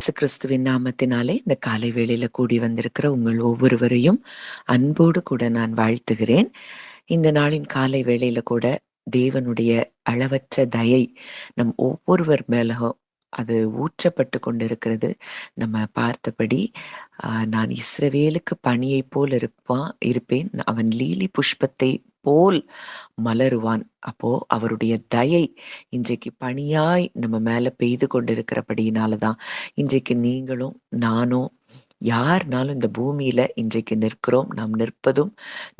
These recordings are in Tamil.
இயேசு கிறிஸ்துவின் நாமத்தினாலே இந்த காலை வேளையில கூடி வந்திருக்கிற உங்கள் ஒவ்வொருவரையும் அன்போடு கூட நான் வாழ்த்துகிறேன். இந்த நாளின் காலை வேளையில கூட தேவனுடைய அளவற்ற தயை நம் ஒவ்வொருவர் மேலும் அது ஊற்றப்பட்டு கொண்டிருக்கிறது. நம்ம பார்த்தபடி நான் இஸ்ரவேலுக்கு பனியைப் போல் இருப்பேன். அவன் லீலி புஷ்பத்தை போல் மலருவான். அப்போ அவருடைய தயை இன்றைக்கு பனியாய் நம்ம மேல பெய்து கொண்டிருக்கிறபடியினால தான் இன்றைக்கு நீங்களும் நானும் யார்னாலும் இந்த பூமியில இன்றைக்கு நிற்கிறோம். நாம் நிற்பதும்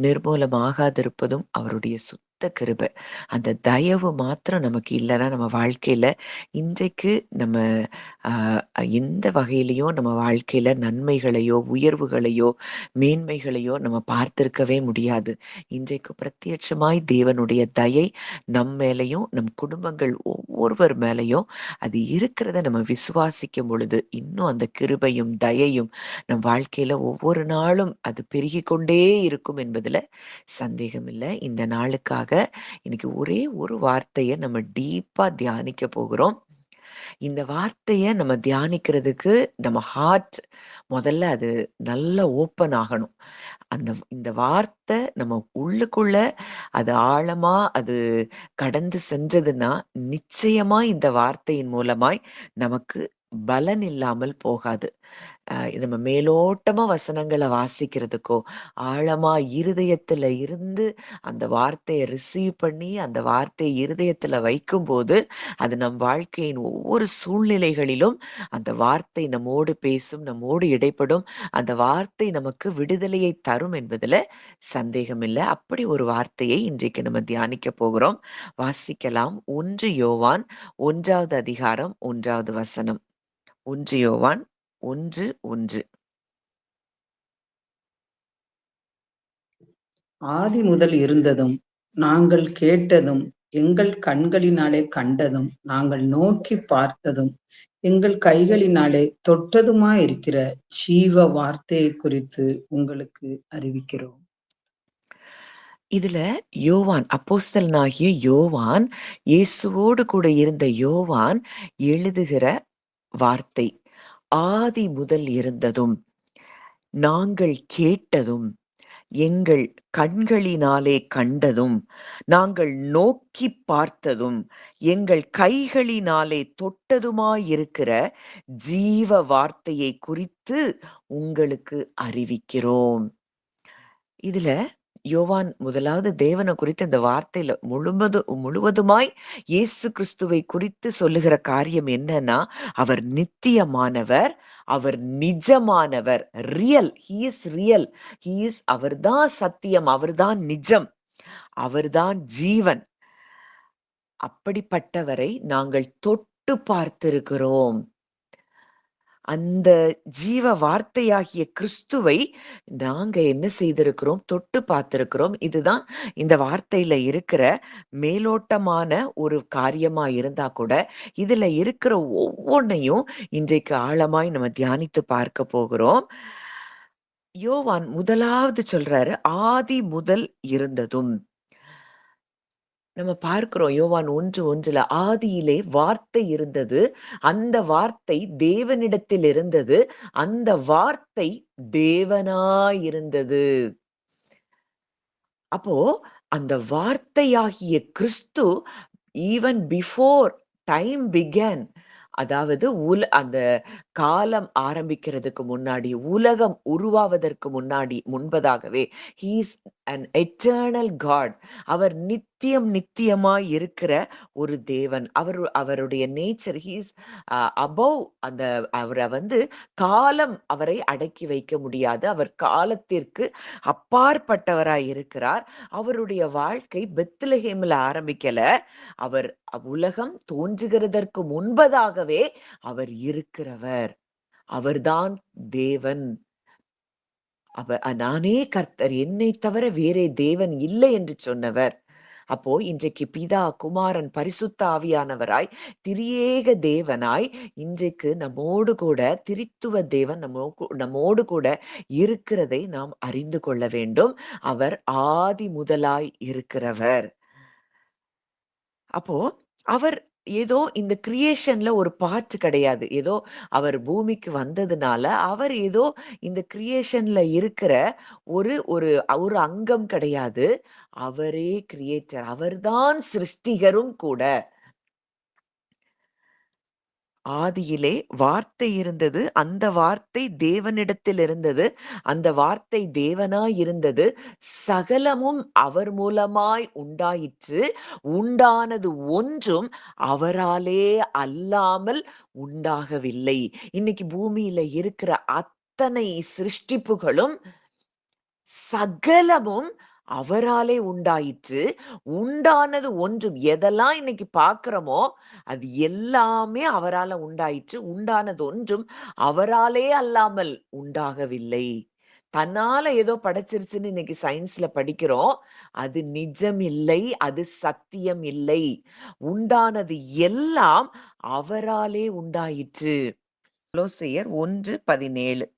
நிர்மூலமாகாதிருப்பதும் அவருடைய சுத்த கிருபை. அந்த தயவு மாத்திரம் நமக்கு இல்லைன்னா நம்ம வாழ்க்கையில இன்றைக்கு நம்ம எந்த வகையிலையும் நம்ம வாழ்க்கையில நன்மைகளையோ உயர்வுகளையோ மேன்மைகளையோ நம்ம பார்த்திருக்கவே முடியாது. இன்றைக்கு பிரத்யட்சமாய் தேவனுடைய தயை நம் மேலையும் நம் குடும்பங்கள் ஒவ்வொருவர் மேலையும் அது இருக்கிறத நம்ம விசுவாசிக்கும் பொழுது இன்னும் அந்த கிருபையும் தயையும் நம் வாழ்க்கையில ஒவ்வொரு நாளும் அது பெருகி கொண்டே இருக்கும் என்பதுல சந்தேகம் இல்லை. இந்த நாளுக்காக இன்னைக்கு ஒரே ஒரு வார்த்தையை நம்ம டீப்பா தியானிக்க போகிறோம். இந்த வார்த்தைய நம்ம தியானிக்கிறதுக்கு நம்ம ஹார்ட் முதல்ல அது நல்லா ஓப்பன் ஆகணும். இந்த வார்த்தை நம்ம உள்ளுக்குள்ள அது ஆழமா அது கடந்து சென்றதுன்னா, நிச்சயமா இந்த வார்த்தையின் மூலமாய் நமக்கு பலன் இல்லாமல் போகாது. நம்ம மேலோட்டமா வசனங்கள வாசிக்கிறதுக்கோ, ஆழமா இருதயத்துல இருந்து அந்த வார்த்தைய ரிசீவ் பண்ணி, அந்த வார்த்தைய இருதயத்துல வைக்கும்போது, அது நம் வாழ்க்கையின் ஒவ்வொரு சூழ்நிலைகளிலும் அந்த வார்த்தை நம்மோடு பேசும், நம்மோடு இடைப்படும். அந்த வார்த்தை நமக்கு விடுதலையை தரும் என்பதுல சந்தேகமில்ல. அப்படி ஒரு வார்த்தையை இன்றைக்கு நம்ம தியானிக்க போகிறோம். வாசிக்கலாம். 1 யோவான் 1வது அதிகாரம் 1வது வசனம். 1 யோவான் 1:1. ஆதி முதல் இருந்ததும் நாங்கள் கேட்டதும் எங்கள் கண்களினாலே கண்டதும் நாங்கள் நோக்கி பார்த்ததும் எங்கள் கைகளினாலே தொட்டதுமாயிருக்கிற ஜீவ வார்த்தையை குறித்து உங்களுக்கு அறிவிக்கிறோம். இதுல யோவான் அப்போஸ்தலனாகிய யோவான், இயேசுவோடு கூட இருந்த யோவான் எழுதுகிற வார்த்தை. ஆதி முதல் இருந்ததும் நாங்கள் கேட்டதும் எங்கள் கண்களினாலே கண்டதும் நாங்கள் நோக்கி பார்த்ததும் எங்கள் கைகளினாலே தொட்டதுமாயிருக்கிற ஜீவ வார்த்தையை குறித்து உங்களுக்கு அறிவிக்கிறோம். இதுல யோவான் முதலாவது தேவனை குறித்து இந்த வார்த்தையில முழுவதுமாய் இயேசு கிறிஸ்துவை குறித்து சொல்லுகிற காரியம் என்னன்னா, அவர் நித்தியமானவர், அவர் நிஜமானவர். ரியல், ஹி இஸ் ரியல், அவர்தான் சத்தியம், அவர்தான் நிஜம், அவர்தான் ஜீவன். அப்படிப்பட்டவரை நாங்கள் தொட்டு பார்த்திருக்கிறோம். அந்த ஜீவ வார்த்தையாகிய கிறிஸ்துவை நாங்க என்ன செய்திருக்கிறோம்? தொட்டு பார்த்திருக்கிறோம். இதுதான் இந்த வார்த்தையில இருக்கிற மேலோட்டமான ஒரு காரியமா இருந்தா கூட, இதுல இருக்கிற ஒவ்வொன்னையும் இன்றைக்கு ஆழமாய் நம்ம தியானித்து பார்க்க போகிறோம். யோவான் முதலாவது சொல்றாரு, ஆதி முதல் இருந்ததும். நம்ம பார்க்கிறோம் யோவான் 1:1 ஆதியிலே வார்த்தை இருந்தது. அந்த வார்த்தை தேவனிடத்தில் இருந்தது. அந்த வார்த்தை தேவனாயிருந்தது. அப்போ அந்த வார்த்தையாகிய கிறிஸ்து ஈவன் பிஃபோர் டைம் பிகன், அதாவது அந்த காலம் ஆரம்பிக்கிறதுக்கு முன்னாடி, உலகம் உருவாவதற்கு முன்பதாகவே he is an eternal God. அவர் நித்தியமாய் இருக்கிற ஒரு தேவன். அவருடைய நேச்சர் he is above. அவரை காலம் அவரை அடக்கி வைக்க முடியாது. அவர் காலத்திற்கு அப்பாற்பட்டவராய் இருக்கிறார். அவருடைய வாழ்க்கை பெத்லஹேம்ல ஆரம்பிக்கல. அவர் உலகம் தோன்றுகிறதற்கு முன்பதாகவே அவர் இருக்கிறவர். அவர்தான் தேவன். நானே கர்த்தர், என்னை தவிர வேறே தேவன் இல்லை என்று சொன்னவர். அப்போ இன்றைக்கு பிதா, குமாரன், பரிசுத்த ஆவியானவராய் திரியேக தேவனாய் இன்றைக்கு நம்மோடு கூட திரித்துவ தேவன் நம்மோடு கூட இருக்கிறதை நாம் அறிந்து கொள்ள வேண்டும். அவர் ஆதி முதலாய் இருக்கிறவர். அப்போ அவர் ஏதோ இந்த கிரியேஷன்ல ஒரு பார்ட் கிடையாது. ஏதோ அவர் பூமிக்கு வந்ததுனால, அவர் ஏதோ இந்த கிரியேஷன்ல இருக்கிற ஒரு ஒரு ஒரு அங்கம் கிடையாது. அவரே கிரியேட்டர். அவர்தான் சிருஷ்டிகரும் கூட. ஆதியிலே வார்த்தை இருந்தது. அந்த வார்த்தை தேவனிடத்தில் இருந்தது. அந்த வார்த்தை தேவனாய் இருந்தது. சகலமும் அவர் மூலமாய் உண்டாயிற்று. உண்டானது ஒன்றும் அவராலே அல்லாமல் உண்டாகவில்லை. இன்னைக்கு பூமியில இருக்கிற அத்தனை சிருஷ்டிப்புகளும் சகலமும் அவராலே உண்டாயிற்று. உண்டானது ஒன்றும் எதெல்லாம் இன்னைக்கு பார்க்கிறோமோ, அது எல்லாமே அவரால உண்டாயிற்று. உண்டானது ஒன்றும் அவராலே அல்லாமல் உண்டாகவில்லை. தன்னால ஏதோ படைச்சிருச்சுன்னு இன்னைக்கு சயின்ஸ்ல படிக்கிறோம். அது நிஜம் இல்லை. அது சத்தியம் இல்லை. உண்டானது எல்லாம் அவராலே உண்டாயிற்று. கொலோசையர் 1:17.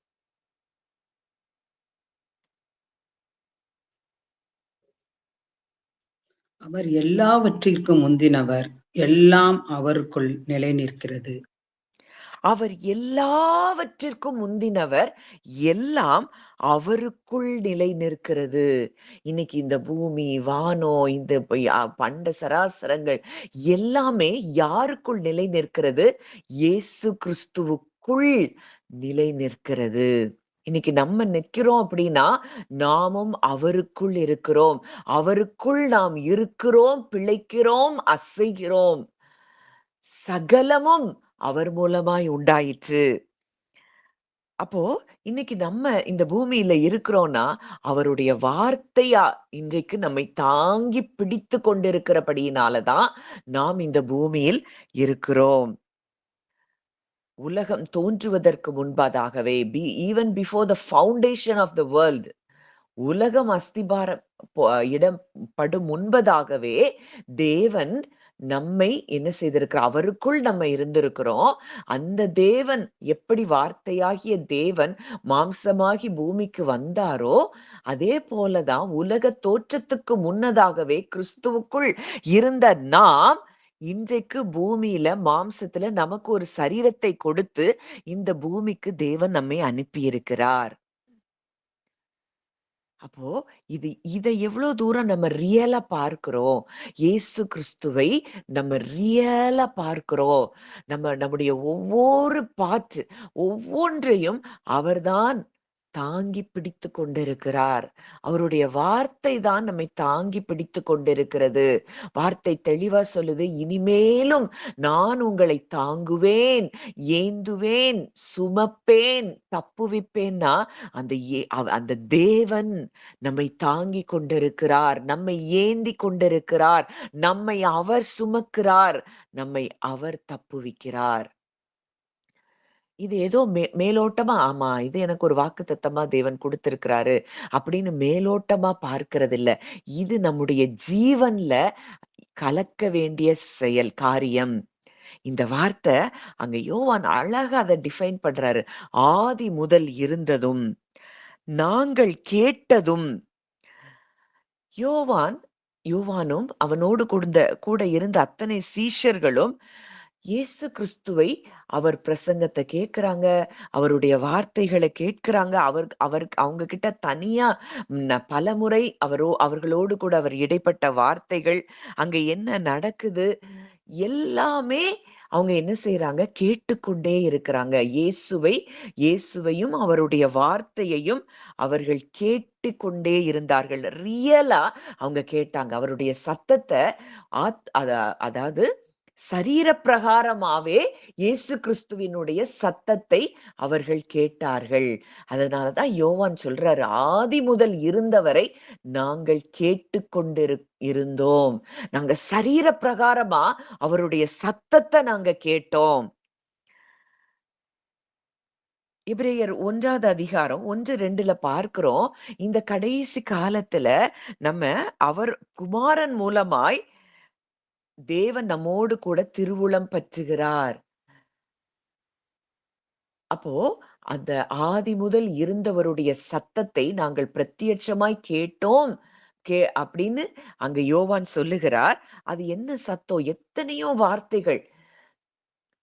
அவர் எல்லாவற்றிற்கும் முந்தினவர், எல்லாம் அவருக்குள் நிலை நிற்கிறது. அவர் எல்லாவற்றிற்கும் முந்தினவர். எல்லாம் அவருக்குள் நிலை நிற்கிறது. இன்னைக்கு இந்த பூமி, வானம், இந்த பண்ட சராசரங்கள் எல்லாமே யாருக்குள் நிலை நிற்கிறது? இயேசு கிறிஸ்துவுக்குள் நிலை நிற்கிறது. இன்னைக்கு நம்ம நிக்கிறோம் அப்படின்னா, நாமும் அவருக்குள் இருக்கிறோம். அவருக்குள் நாம் இருக்கிறோம், பிழைக்கிறோம், அசைகிறோம். சகலமும் அவர் மூலமாய் உண்டாயிற்று. அப்போ இன்னைக்கு நம்ம இந்த பூமியில இருக்கிறோம்னா, அவருடைய வார்த்தையா இன்றைக்கு நம்மை தாங்கி பிடித்து கொண்டிருக்கிறபடியினால தான் நாம் இந்த பூமியில் இருக்கிறோம். உலகம் தோன்றுவதற்கு முன்பதாகவே, even before the foundation of the world, உலகம் அஸ்திபாரம் இடம் படும் முன்பதாகவே தேவன் நம்மை என்ன செய்திருக்கிறார்? அவருக்குள் நம்ம இருந்திருக்கிறோம். அந்த தேவன் எப்படி வார்த்தையாகிய தேவன் மாம்சமாகி பூமிக்கு வந்தாரோ, அதே போலதான் உலக தோற்றத்துக்கு முன்னதாகவே கிறிஸ்துவுக்குள் இருந்த நாம் இன்றைக்கு பூமியில மாம்சத்துல நமக்கு ஒரு சரீரத்தை கொடுத்து இந்த பூமிக்கு தேவன் நம்மை அனுப்பியிருக்கிறார். அப்போ இதை எவ்வளோ தூரம் நம்ம ரியலா பார்க்கிறோம். இயேசு கிறிஸ்துவை நம்ம ரியலா பார்க்கிறோம். நம்முடைய ஒவ்வொரு பார்ட் ஒவ்வொன்றையும் அவர்தான் தாங்கி பிடித்து கொண்டிருக்கிறார். அவருடைய வார்த்தை தான் நம்மை தாங்கி பிடித்து கொண்டிருக்கிறது. வார்த்தை தெளிவா சொல்லுது, இனிமேலும் நான் உங்களை தாங்குவேன், ஏந்துவேன், சுமப்பேன், தப்புவிப்பேன்னா அந்த தேவன் நம்மை தாங்கி கொண்டிருக்கிறார், நம்மை ஏந்தி கொண்டிருக்கிறார், நம்மை அவர் சுமக்கிறார், நம்மை அவர் தப்புவிக்கிறார். இது ஏதோ மேலோட்டமா, ஆமா இது எனக்கு ஒரு வாக்குத்தத்தமா தேவன் குடுத்திருக்கிறாரு அப்படின்னு மேலோட்டமா பார்க்கிறதில்ல. இது நம்முடைய ஜீவன்ல கலக்க வேண்டிய காரியம். இந்த வார்த்தை அங்க யோவான் அழகா அத டிஃபைன் பண்றாரு. ஆதி முதல் இருந்ததும், நாங்கள் கேட்டதும். யோவானும் அவனோடு கூட இருந்த அத்தனை சீஷர்களும் இயேசு கிறிஸ்துவை, அவர் பிரசங்கத்தை கேட்கிறாங்க, அவருடைய வார்த்தைகளை கேட்கிறாங்க. அவங்க கிட்ட தனியா பலமுறை அவர்களோடு கூட அவர் இடைப்பட்ட வார்த்தைகள், அங்க என்ன நடக்குது எல்லாமே அவங்க என்ன செய்றாங்க? கேட்டுக்கொண்டே இருக்கிறாங்க. இயேசுவையும் அவருடைய வார்த்தையையும் அவர்கள் கேட்டுக்கொண்டே இருந்தார்கள். ரியலா அவங்க கேட்டாங்க. அவருடைய சத்தத்த அதாவது சரீர பிரகாரமாவே இயேசு கிறிஸ்துவினுடைய சத்தத்தை அவர்கள் கேட்டார்கள். அதனாலதான் யோவான் சொல்றாரு, ஆதி முதல் இருந்தவரை நாங்கள் இருந்தோம். நாங்க சரீர பிரகாரமா அவருடைய சத்தத்தை நாங்க கேட்டோம். எபிரேயர் 1வது அதிகாரம் 1, 2ல பார்க்கிறோம். இந்த கடைசி காலத்துல நம்ம அவர் குமாரன் மூலமாய் தேவன் நம்மோடு கூட திருவுளம் பற்றுகிறார். அப்போ அந்த ஆதி முதல் இருந்தவருடைய சத்தத்தை நாங்கள் பிரத்யட்சமாய் கேட்டோம். அப்படின்னு அங்க யோவான் சொல்லுகிறார். அது என்ன சத்தம்? எத்தனையோ வார்த்தைகள்.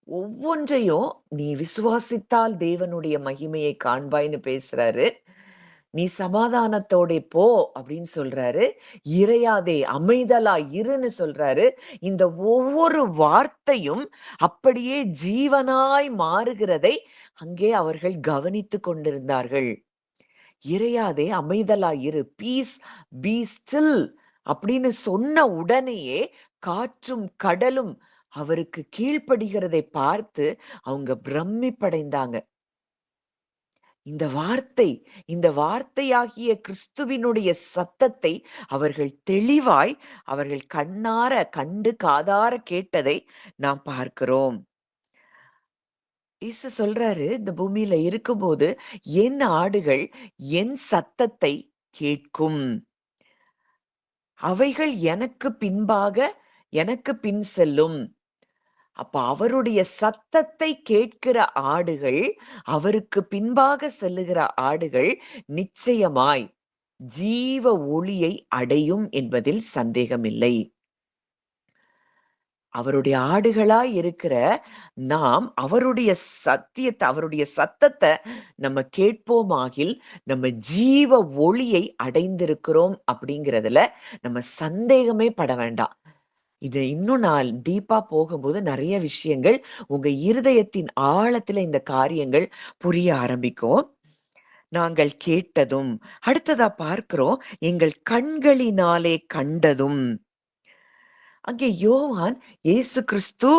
ஒவ்வொன்றையும் நீ விசுவாசித்தால் தேவனுடைய மகிமையை காண்பாய்ன்னு பேசுறாரு. நீ சமாதானத்தோடே போ அப்படின்னு சொல்றாரு. இறையாதே அமைதலா இருன்னு சொல்றாரு. இந்த ஒவ்வொரு வார்த்தையும் அப்படியே ஜீவனாய் மாறுகிறதை அங்கே அவர்கள் கவனித்துக் கொண்டிருந்தார்கள். இறையாதே அமைதலா இரு, பீஸ் பி ஸ்டில் அப்படின்னு சொன்ன உடனேயே காற்றும் கடலும் அவருக்கு கீழ்ப்படுகிறதை பார்த்து அவங்க பிரமிப்படைந்தாங்க. இந்த வார்த்தை, இந்த வார்த்தையாகிய கிறிஸ்துவினுடைய சத்தத்தை அவர்கள் தெளிவாய் அவர்கள் கண்ணார கண்டு காதார கேட்டதை நாம் பார்க்கிறோம். இயேசு சொல்றாரு, இந்த பூமியில இருக்கும்போது என் ஆடுகள் என் சத்தத்தை கேட்கும். அவைகள் எனக்கு பின்பாக எனக்கு பின் செல்லும். அப்ப அவருடைய சத்தத்தை கேட்கிற ஆடுகள், அவருக்கு பின்பாக செல்லுகிற ஆடுகள் நிச்சயமாய் ஜீவ ஒளியை அடையும் என்பதில் சந்தேகமில்லை. அவருடைய ஆடுகளாய் இருக்கிற நாம் அவருடைய சத்தியத்தை, அவருடைய சத்தத்தை நம்ம கேட்போமாகில் நம்ம ஜீவ ஒளியை அடைந்திருக்கிறோம் அப்படிங்கிறதுல நம்ம சந்தேகமே பட வேண்டாம். இது இன்னும் நான் டீப்பா போகும்போது நிறைய விஷயங்கள் உங்க இருதயத்தின் ஆழத்துல இந்த காரியங்கள் புரிய ஆரம்பிக்கும். நாங்கள் கேட்டதும், அடுத்ததா பார்க்கிறோம், எங்கள் கண்களினாலே கண்டதும். அங்கே யோவான் இயேசு கிறிஸ்து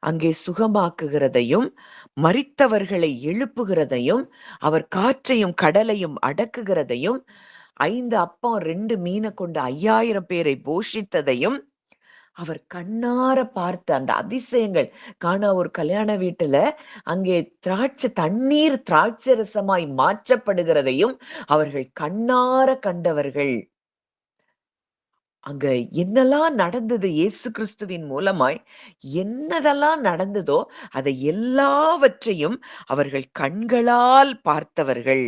அங்கே சுகமாக்குகிறதையும், மரித்தவர்களை எழுப்புகிறதையும், அவர் காற்றையும் கடலையும் அடக்குகிறதையும், 5 அப்பம் 2 மீனை கொண்டு 5000 பேரை போஷித்ததையும் அவர் கண்ணார பார்த்த அந்த அதிசயங்கள். காணா ஒரு கல்யாண வீட்டுல அங்கே தண்ணீர் திராட்சை ரசமாய் மாற்றப்படுகிறதையும் அவர்கள் கண்ணார கண்டவர்கள். அங்க என்னெல்லாம் நடந்தது இயேசு கிறிஸ்துவின் மூலமாய், என்னதெல்லாம் நடந்ததோ அதை எல்லாவற்றையும் அவர்கள் கண்களால் பார்த்தவர்கள்.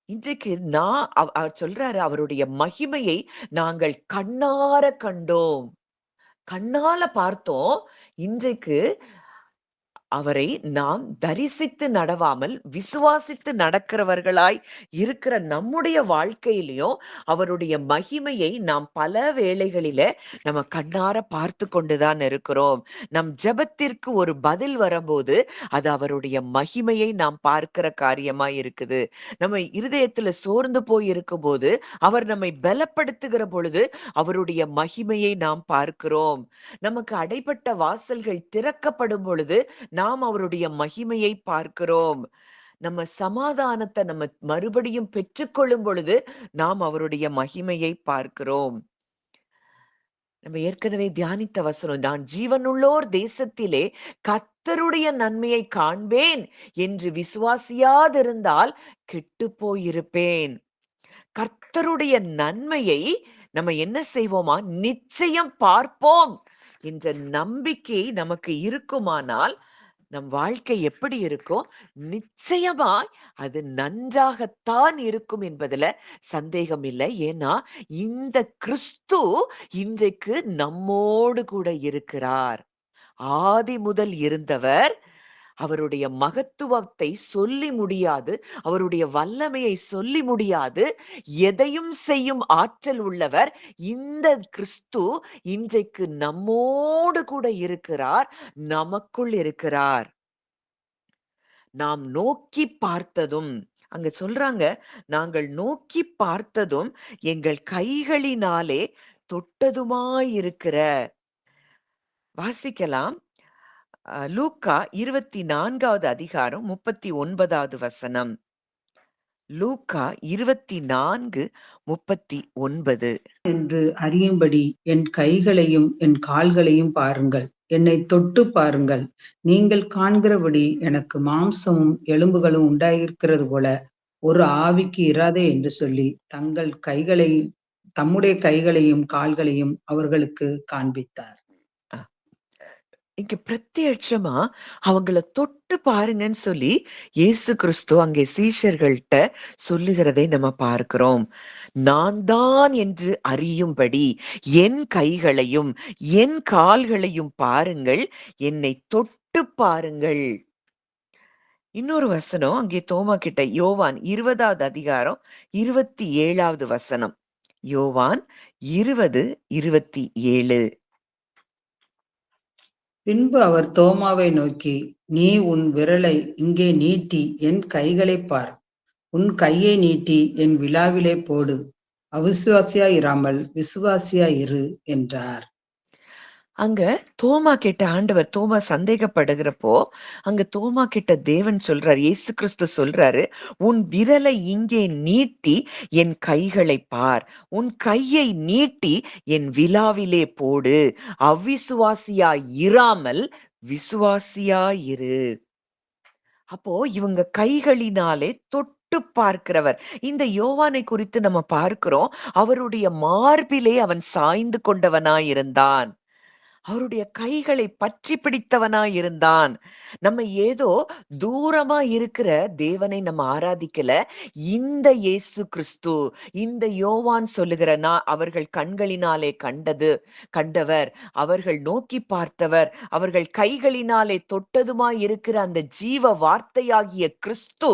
இன்றைக்கு நான் அவர் சொல்றாரு, அவருடைய மகிமையை நாங்கள் கண்ணார கண்டோம். கண்ணால பார்த்தோம். இன்றைக்கு அவரை நாம் தரிசித்து நடவாமல் விசுவாசித்து நடக்கிறவர்களாய் இருக்கிற நம்முடைய வாழ்க்கையிலையும் அவருடைய மகிமையை நாம் பல வேளைகளில நம்ம கண்ணார பார்த்து கொண்டுதான் இருக்கிறோம். நம் ஜெபத்திற்கு ஒரு பதில் வரும்போது அது அவருடைய மகிமையை நாம் பார்க்கிற காரியமாய் இருக்குது. நம்ம இருதயத்துல சோர்ந்து போய் இருக்கும்போது அவர் நம்மை பலப்படுத்துகிற பொழுது அவருடைய மகிமையை நாம் பார்க்கிறோம். நமக்கு அடைபட்ட வாசல்கள் திறக்கப்படும் பொழுது நாம் அவருடைய மகிமையை பார்க்கிறோம். நம்ம சமாதானத்தை நம்ம மறுபடியும் பெற்றுக்கொள்ளும் பொழுது நாம் அவருடைய மகிமையை பார்க்கிறோம். நம்ம ஏற்கனவே தியானித்த வசனம், நான் ஜீவனுள்ளோர் தேசத்திலே கர்த்தருடைய நன்மையை காண்பேன் என்று விசுவாசியாதிருந்தால் கெட்டு போயிருப்பேன். கர்த்தருடைய நன்மையை நம்ம என்ன செய்வோமா, நிச்சயம் பார்ப்போம் என்ற நம்பிக்கை நமக்கு இருக்குமானால் நம் வாழ்க்கை எப்படி இருக்கும்? நிச்சயமாய் அது நன்றாகத்தான் இருக்கும் என்பதுல சந்தேகம் இல்லை. ஏன்னா இந்த கிறிஸ்து இன்றைக்கு நம்மோடு கூட இருக்கிறார். ஆதி முதல் இருந்தவர். அவருடைய மகத்துவத்தை சொல்லி முடியாது, அவருடைய வல்லமையை சொல்லி முடியாது, எதையும் செய்யும் ஆற்றல் உள்ளவர் இந்த கிறிஸ்து இன்றைக்கு நம்மோடு கூட இருக்கிறார், நமக்குள் இருக்கிறார். நாம் நோக்கி பார்த்ததும், அங்க சொல்றாங்க, நாங்கள் நோக்கி பார்த்ததும் எங்கள் கைகளினாலே தொட்டதுமாயிருக்கிற. வாசிக்கலாம். லூக்கா 24வது அதிகாரம் 39வது வசனம். லூக்கா 24:39 என்று அறியும்படி என் கைகளையும் என் கால்களையும் பாருங்கள், என்னை தொட்டு பாருங்கள். நீங்கள் காண்கிறபடி எனக்கு மாம்சமும் எலும்புகளும் உண்டாயிருக்கிறது போல ஒரு ஆவிக்கு இராதே என்று சொல்லி தம்முடைய கைகளையும் கால்களையும் அவர்களுக்கு காண்பித்தார். இங்க பிரத்யட்சமா அவங்கள தொட்டு பாருங்கன்னு சொல்லி இயேசு கிறிஸ்து அங்கே சீஷர்கள்ட்ட சொல்லுகிறதை நம்ம பார்க்கிறோம். நான் தான் என்று அறியும்படி என் கைகளையும் என் கால்களையும் பாருங்கள், என்னை தொட்டு பாருங்கள். இன்னொரு வசனம் அங்கே தோமா கிட்ட யோவான் 20வது அதிகாரம் 27வது வசனம். யோவான் 20:27. பின்பு அவர் தோமாவை நோக்கி, நீ உன் விரலை இங்கே நீட்டி என் கைகளைப் பார். உன் கையை நீட்டி என் விலாவிலே போடு. அவிசுவாசியாயிராமல் விசுவாசியாயிரு என்றார். அங்க தோமா கிட்ட ஆண்டவர் தோமா சந்தேகப்படுகிறப்போ, அங்க தோமா கிட்ட தேவன் சொல்றாரு, இயேசு கிறிஸ்து சொல்றாரு, "உன் விரலை இங்கே நீட்டி என் கைகளைப் பார். உன் கையை நீட்டி என் விலாவிலே போடு. அவிசுவாசியாய் இராமல் விசுவாசியாயிரு." அப்போ இவங்க கைகளினாலே தொட்டு பார்க்கிறவர். இந்த யோவானை குறித்து நம்ம பார்க்கிறோம். அவருடைய மார்பிலே அவன் சாய்ந்து கொண்டவனாயிருந்தான். அவருடைய கைகளை பற்றி பிடித்தவனாயிருந்தான். நம்ம ஏதோ தூரமா இருக்கிற தேவனை நம்ம ஆராதிக்கல. இந்த இயேசு கிறிஸ்து, இந்த யோவான் சொல்லுகிற அவர்கள் கண்களினாலே கண்டவர், அவர்கள் நோக்கி பார்த்தவர், அவர்கள் கைகளினாலே தொட்டதுமாய் இருக்கிற அந்த ஜீவ வார்த்தையாகிய கிறிஸ்து,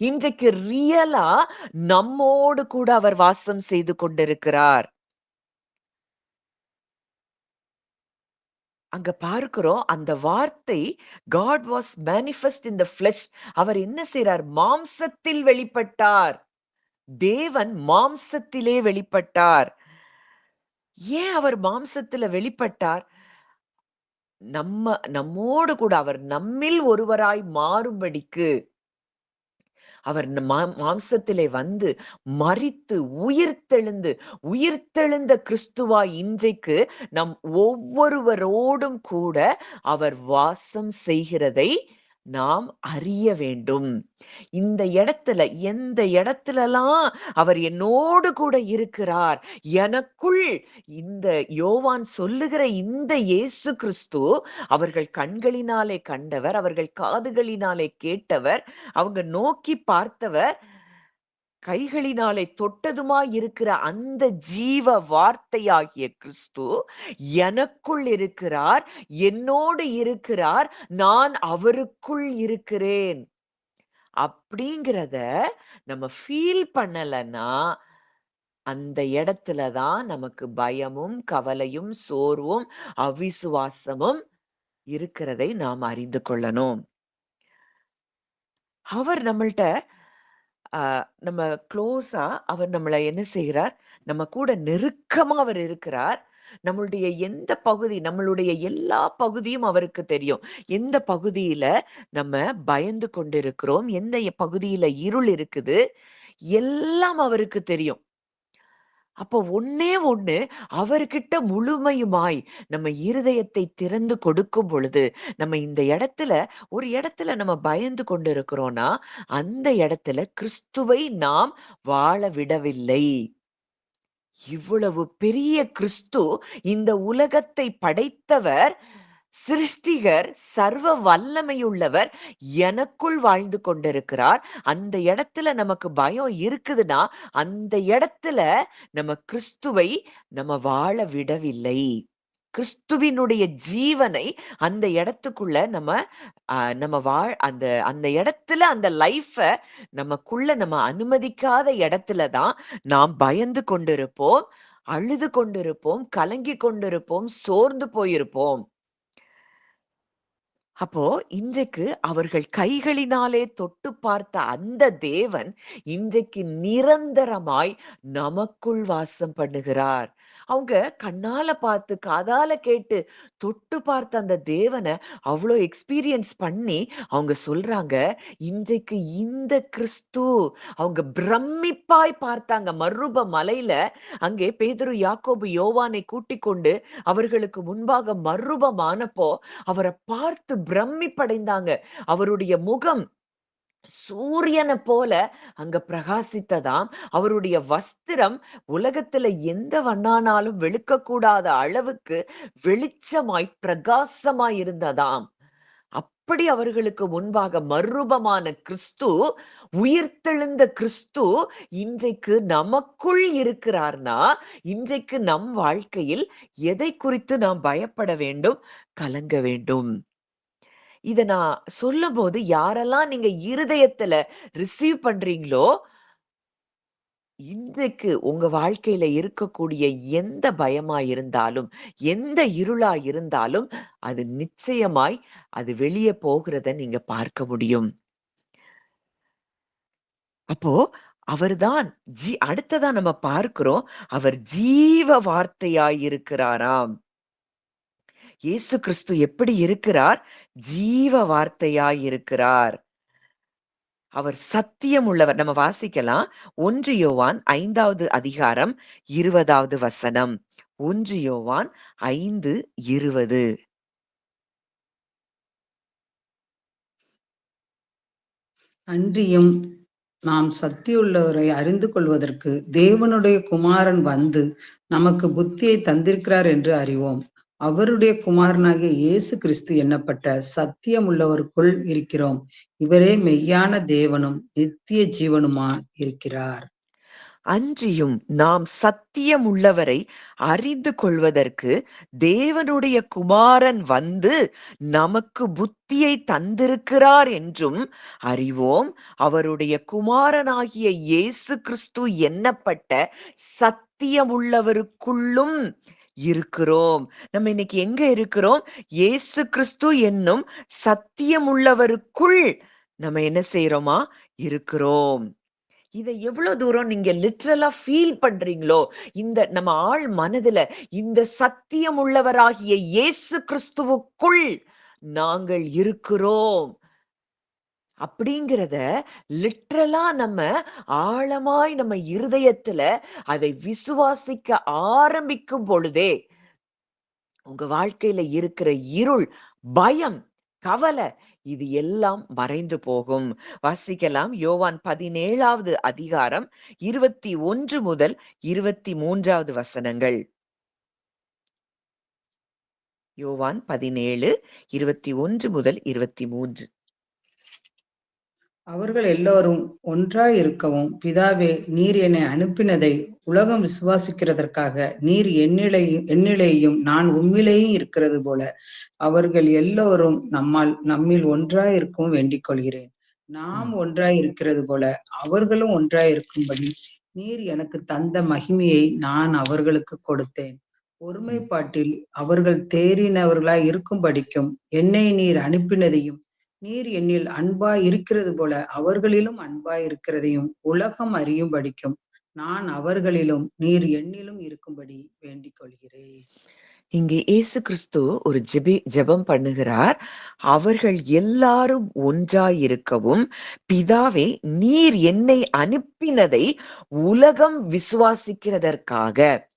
இன்றைக்கு ரியலா நம்மோடு கூட அவர் வாசம் செய்து கொண்டிருக்கிறார். அங்க பார்க்கிறோம் அந்த வார்த்தை God was manifest in the flesh. அவர் என்ன செய்றார்? மாம்சத்தில் வெளிப்பட்டார். தேவன் மாம்சத்திலே வெளிப்பட்டார். ஏன் அவர் மாம்சத்தில வெளிப்பட்டார்? நம்மோடு கூட அவர் நம்மில் ஒருவராய் மாறும்படிக்கு அவர் மாம்சத்திலே வந்து மரித்து உயிர்த்தெழுந்த கிறிஸ்துவாய் இன்றைக்கு நம் ஒவ்வொருவரோடும் கூட அவர் வாசம் செய்கிறதை நாம் அறிய வேண்டும். இந்த இடத்துல எந்த இடத்துலலாம் அவர் என்னோடு கூட இருக்கிறார், எனக்குள் இந்த யோவான் சொல்லுகிற இந்த இயேசு கிறிஸ்து அவர்கள் கண்களினாலே கண்டவர், அவர்கள் காதுகளினாலே கேட்டவர், அவங்க நோக்கி பார்த்தவர், கைகளினாலே தொட்டதுமாய் இருக்கிற அந்த ஜீவ வார்த்தையாகிய கிறிஸ்து எனக்குள் இருக்கிறார், என்னோடு இருக்கிறார், நான் அவருக்குள் இருக்கிறேன். அப்படிங்கிறத நம்ம ஃபீல் பண்ணலன்னா, அந்த இடத்துல தான் நமக்கு பயமும், கவலையும், சோர்வும், அவிசுவாசமும் இருக்கிறதை நாம் அறிந்து கொள்ளணும். அவர் நம்மள்ட்ட அ நம்ம க்ளோஸா அவர் நம்மள என்ன செய்கிறார்? நம்ம கூட நெருக்கமா அவர் இருக்கிறார். நம்மளுடைய எந்த பகுதி, நம்மளுடைய எல்லா பகுதியும் அவருக்கு தெரியும். எந்த பகுதியில நம்ம பயந்து கொண்டிருக்கிறோம், எந்த பகுதியில இருள் இருக்குது, எல்லாம் அவருக்கு தெரியும். அப்போ ஒண்ணே ஒண்ணு அவர்கிட்ட முழுமையுமாய் நம்ம இருதயத்தை திறந்து கொடுக்கும் பொழுது, நம்ம இந்த இடத்துல ஒரு இடத்துல நம்ம பயந்து கொண்டிருக்கிறோம்னா, அந்த இடத்துல கிறிஸ்துவை நாம் வாழ விடவில்லை. இவ்வளவு பெரிய கிறிஸ்து இந்த உலகத்தை படைத்தவர், சிருஷ்டிகர், சர்வ வல்லமையுள்ளவர் எனக்குள் வாழ்ந்து கொண்டிருக்கிறார். அந்த இடத்துல நமக்கு பயம் இருக்குதுன்னா, அந்த இடத்துல நம்ம கிறிஸ்துவை நம்ம வாழ விடவில்லை. கிறிஸ்துவினுடைய ஜீவனை அந்த இடத்துக்குள்ள நம்ம அந்த அந்த இடத்துல அந்த லைஃப நமக்குள்ள நம்ம அனுமதிக்காத இடத்துல தான் நாம் பயந்து கொண்டிருப்போம், அழுது கொண்டிருப்போம், கலங்கிக் கொண்டிருப்போம், சோர்ந்து போயிருப்போம். அப்போ இன்றைக்கு அவர்கள் கைகளினாலே தொட்டு பார்த்த அந்த தேவன் இன்றைக்கு நிரந்தரமாய் நமக்குள் வாசம் பண்ணுகிறார். அவங்க கண்ணால பார்த்து, காதால கேட்டு, தொட்டு பார்த்த அந்த தேவனை அவ்வளோ எக்ஸ்பீரியன்ஸ் பண்ணி அவங்க சொல்றாங்க, இன்றைக்கு இந்த கிறிஸ்து அவங்க பிரமிப்பாய் பார்த்தாங்க. மறுரூப மலையில அங்கே பேதுரு, யாக்கோபு, யோவானை கூட்டிக் கொண்டு அவர்களுக்கு முன்பாக மறுரூபமானப்போ அவரை பார்த்து பிரமிப்படைந்தாங்க. அவருடைய முகம் சூரியனை போல அங்க பிரகாசித்ததாம். அவருடைய வஸ்திரம் உலகத்துல எந்த வண்ணானாலும் வெளுக்கக்கூடாத அளவுக்கு வெளிச்சமாய் பிரகாசமாய் இருந்ததாம். அப்படி அவர்களுக்கு முன்பாக மறுரூபமான கிறிஸ்து, உயிர்த்தெழுந்த கிறிஸ்து இன்றைக்கு நமக்குள் இருக்கிறார்னா, இன்றைக்கு நம் வாழ்க்கையில் எதை குறித்து நாம் பயப்பட வேண்டும்? கலங்க வேண்டும். இத நான் சொல்லும்போது யாரெல்லாம் நீங்க இருதயத்துல ரிசீவ் பண்றீங்களோ, இன்றைக்கு உங்க வாழ்க்கையில இருக்கக்கூடிய எந்த பயமா இருந்தாலும், எந்த இருளா இருந்தாலும், அது நிச்சயமாய் அது வெளிய போகிறத நீங்க பார்க்க முடியும். அப்போ அவர்தான் அடுத்ததா நம்ம பார்க்கிறோம், அவர் ஜீவ வார்த்தையாய் இருக்கிறாராம். இயேசு கிறிஸ்து எப்படி இருக்கிறார்? ஜீவ வார்த்தையாய் இருக்கிறார். அவர் சத்தியம் உள்ளவர். நம்ம வாசிக்கலாம். 1 யோவான் 5வது அதிகாரம் 20வது வசனம். 1 யோவான் 5:20. அன்றியும் நாம் சத்தியுள்ளவரை அறிந்து கொள்வதற்கு தேவனுடைய குமாரன் வந்து நமக்கு புத்தியை தந்திருக்கிறார் என்று அறிவோம். அவருடைய குமாரனாகிய இயேசு கிறிஸ்து என்னப்பட்ட சத்தியம் உள்ளவருக்குள் இருக்கிறோம். இவரே மெய்யான தேவனும் நித்திய ஜீவனுமா இருக்கிறார். அன்றியும் நாம் சத்தியம் உள்ளவரை அறிந்து கொள்வதற்கு தேவனுடைய குமாரன் வந்து நமக்கு புத்தியை தந்திருக்கிறார் என்றும் அறிவோம். அவருடைய குமாரனாகிய இயேசு கிறிஸ்து எண்ணப்பட்ட சத்தியமுள்ளவருக்குள்ளும் இருக்கிறோம். நம்ம இன்னைக்கு எங்க இருக்கிறோம்? இயேசு கிறிஸ்து என்னும் சத்தியமுள்ளவருக்குள் நம்ம என்ன செய்றோமா? இருக்கிறோம். இத எவ்வளவு தூரம் நீங்க லிட்ரலா ஃபீல் பண்றீங்களோ, இந்த நம்ம ஆழ் மனதுல இந்த சத்தியம் உள்ளவராகிய இயேசு கிறிஸ்துவுக்குள் நாங்கள் இருக்கிறோம். அப்படிங்கிறத லிட்ரலா நம்ம ஆழமாய் நம்ம இருதயத்துல அதை விசுவாசிக்க ஆரம்பிக்கும் பொழுதே, உங்க வாழ்க்கையில இருக்கிற இருள், பயம், கவலை இது எல்லாம் மறைந்து போகும். வாசிக்கலாம். யோவான் 17வது அதிகாரம் 21 முதல் 23வது வசனங்கள். யோவான் 17, 21 முதல் 23. அவர்கள் எல்லோரும் ஒன்றாய் இருக்கவும், பிதாவே நீர் என்னை அனுப்பினதை உலகம் விசுவாசிக்கிறதற்காக நீர் என்னிலேயும் நான் உம்மிலேயும் இருக்கிறது போல அவர்கள் எல்லோரும் நம்மில் ஒன்றாய் இருக்கவும் வேண்டிக் கொள்கிறேன். நாம் ம். ஒன்றாய் இருக்கிறது போல அவர்களும் ஒன்றாய் இருக்கும்படி நீர் எனக்கு தந்த மகிமையை நான் அவர்களுக்கு கொடுத்தேன். ம். ஒருமைப்பாட்டில் அவர்கள் தேறினவர்களாய் இருக்கும்படிக்கும் என்னை நீர் அனுப்பினதையும் நீர் என்னில் அன்பாய் இருக்கிறது போல அவர்களிலும் அன்பாய் இருக்கிறதையும் உலகம் அறியும்படிக்கும் நான் அவர்களிலும் நீர் என்னிலும் இருக்கும்படி வேண்டிக் கொள்கிறேன். இங்கே இயேசு கிறிஸ்து ஒரு ஜெபம் பண்ணுகிறார். அவர்கள் எல்லாரும் ஒன்றாய் இருக்கவும், பிதாவே நீர் என்னை அனுப்பினதை உலகம் விசுவாசிக்கிறதற்காக.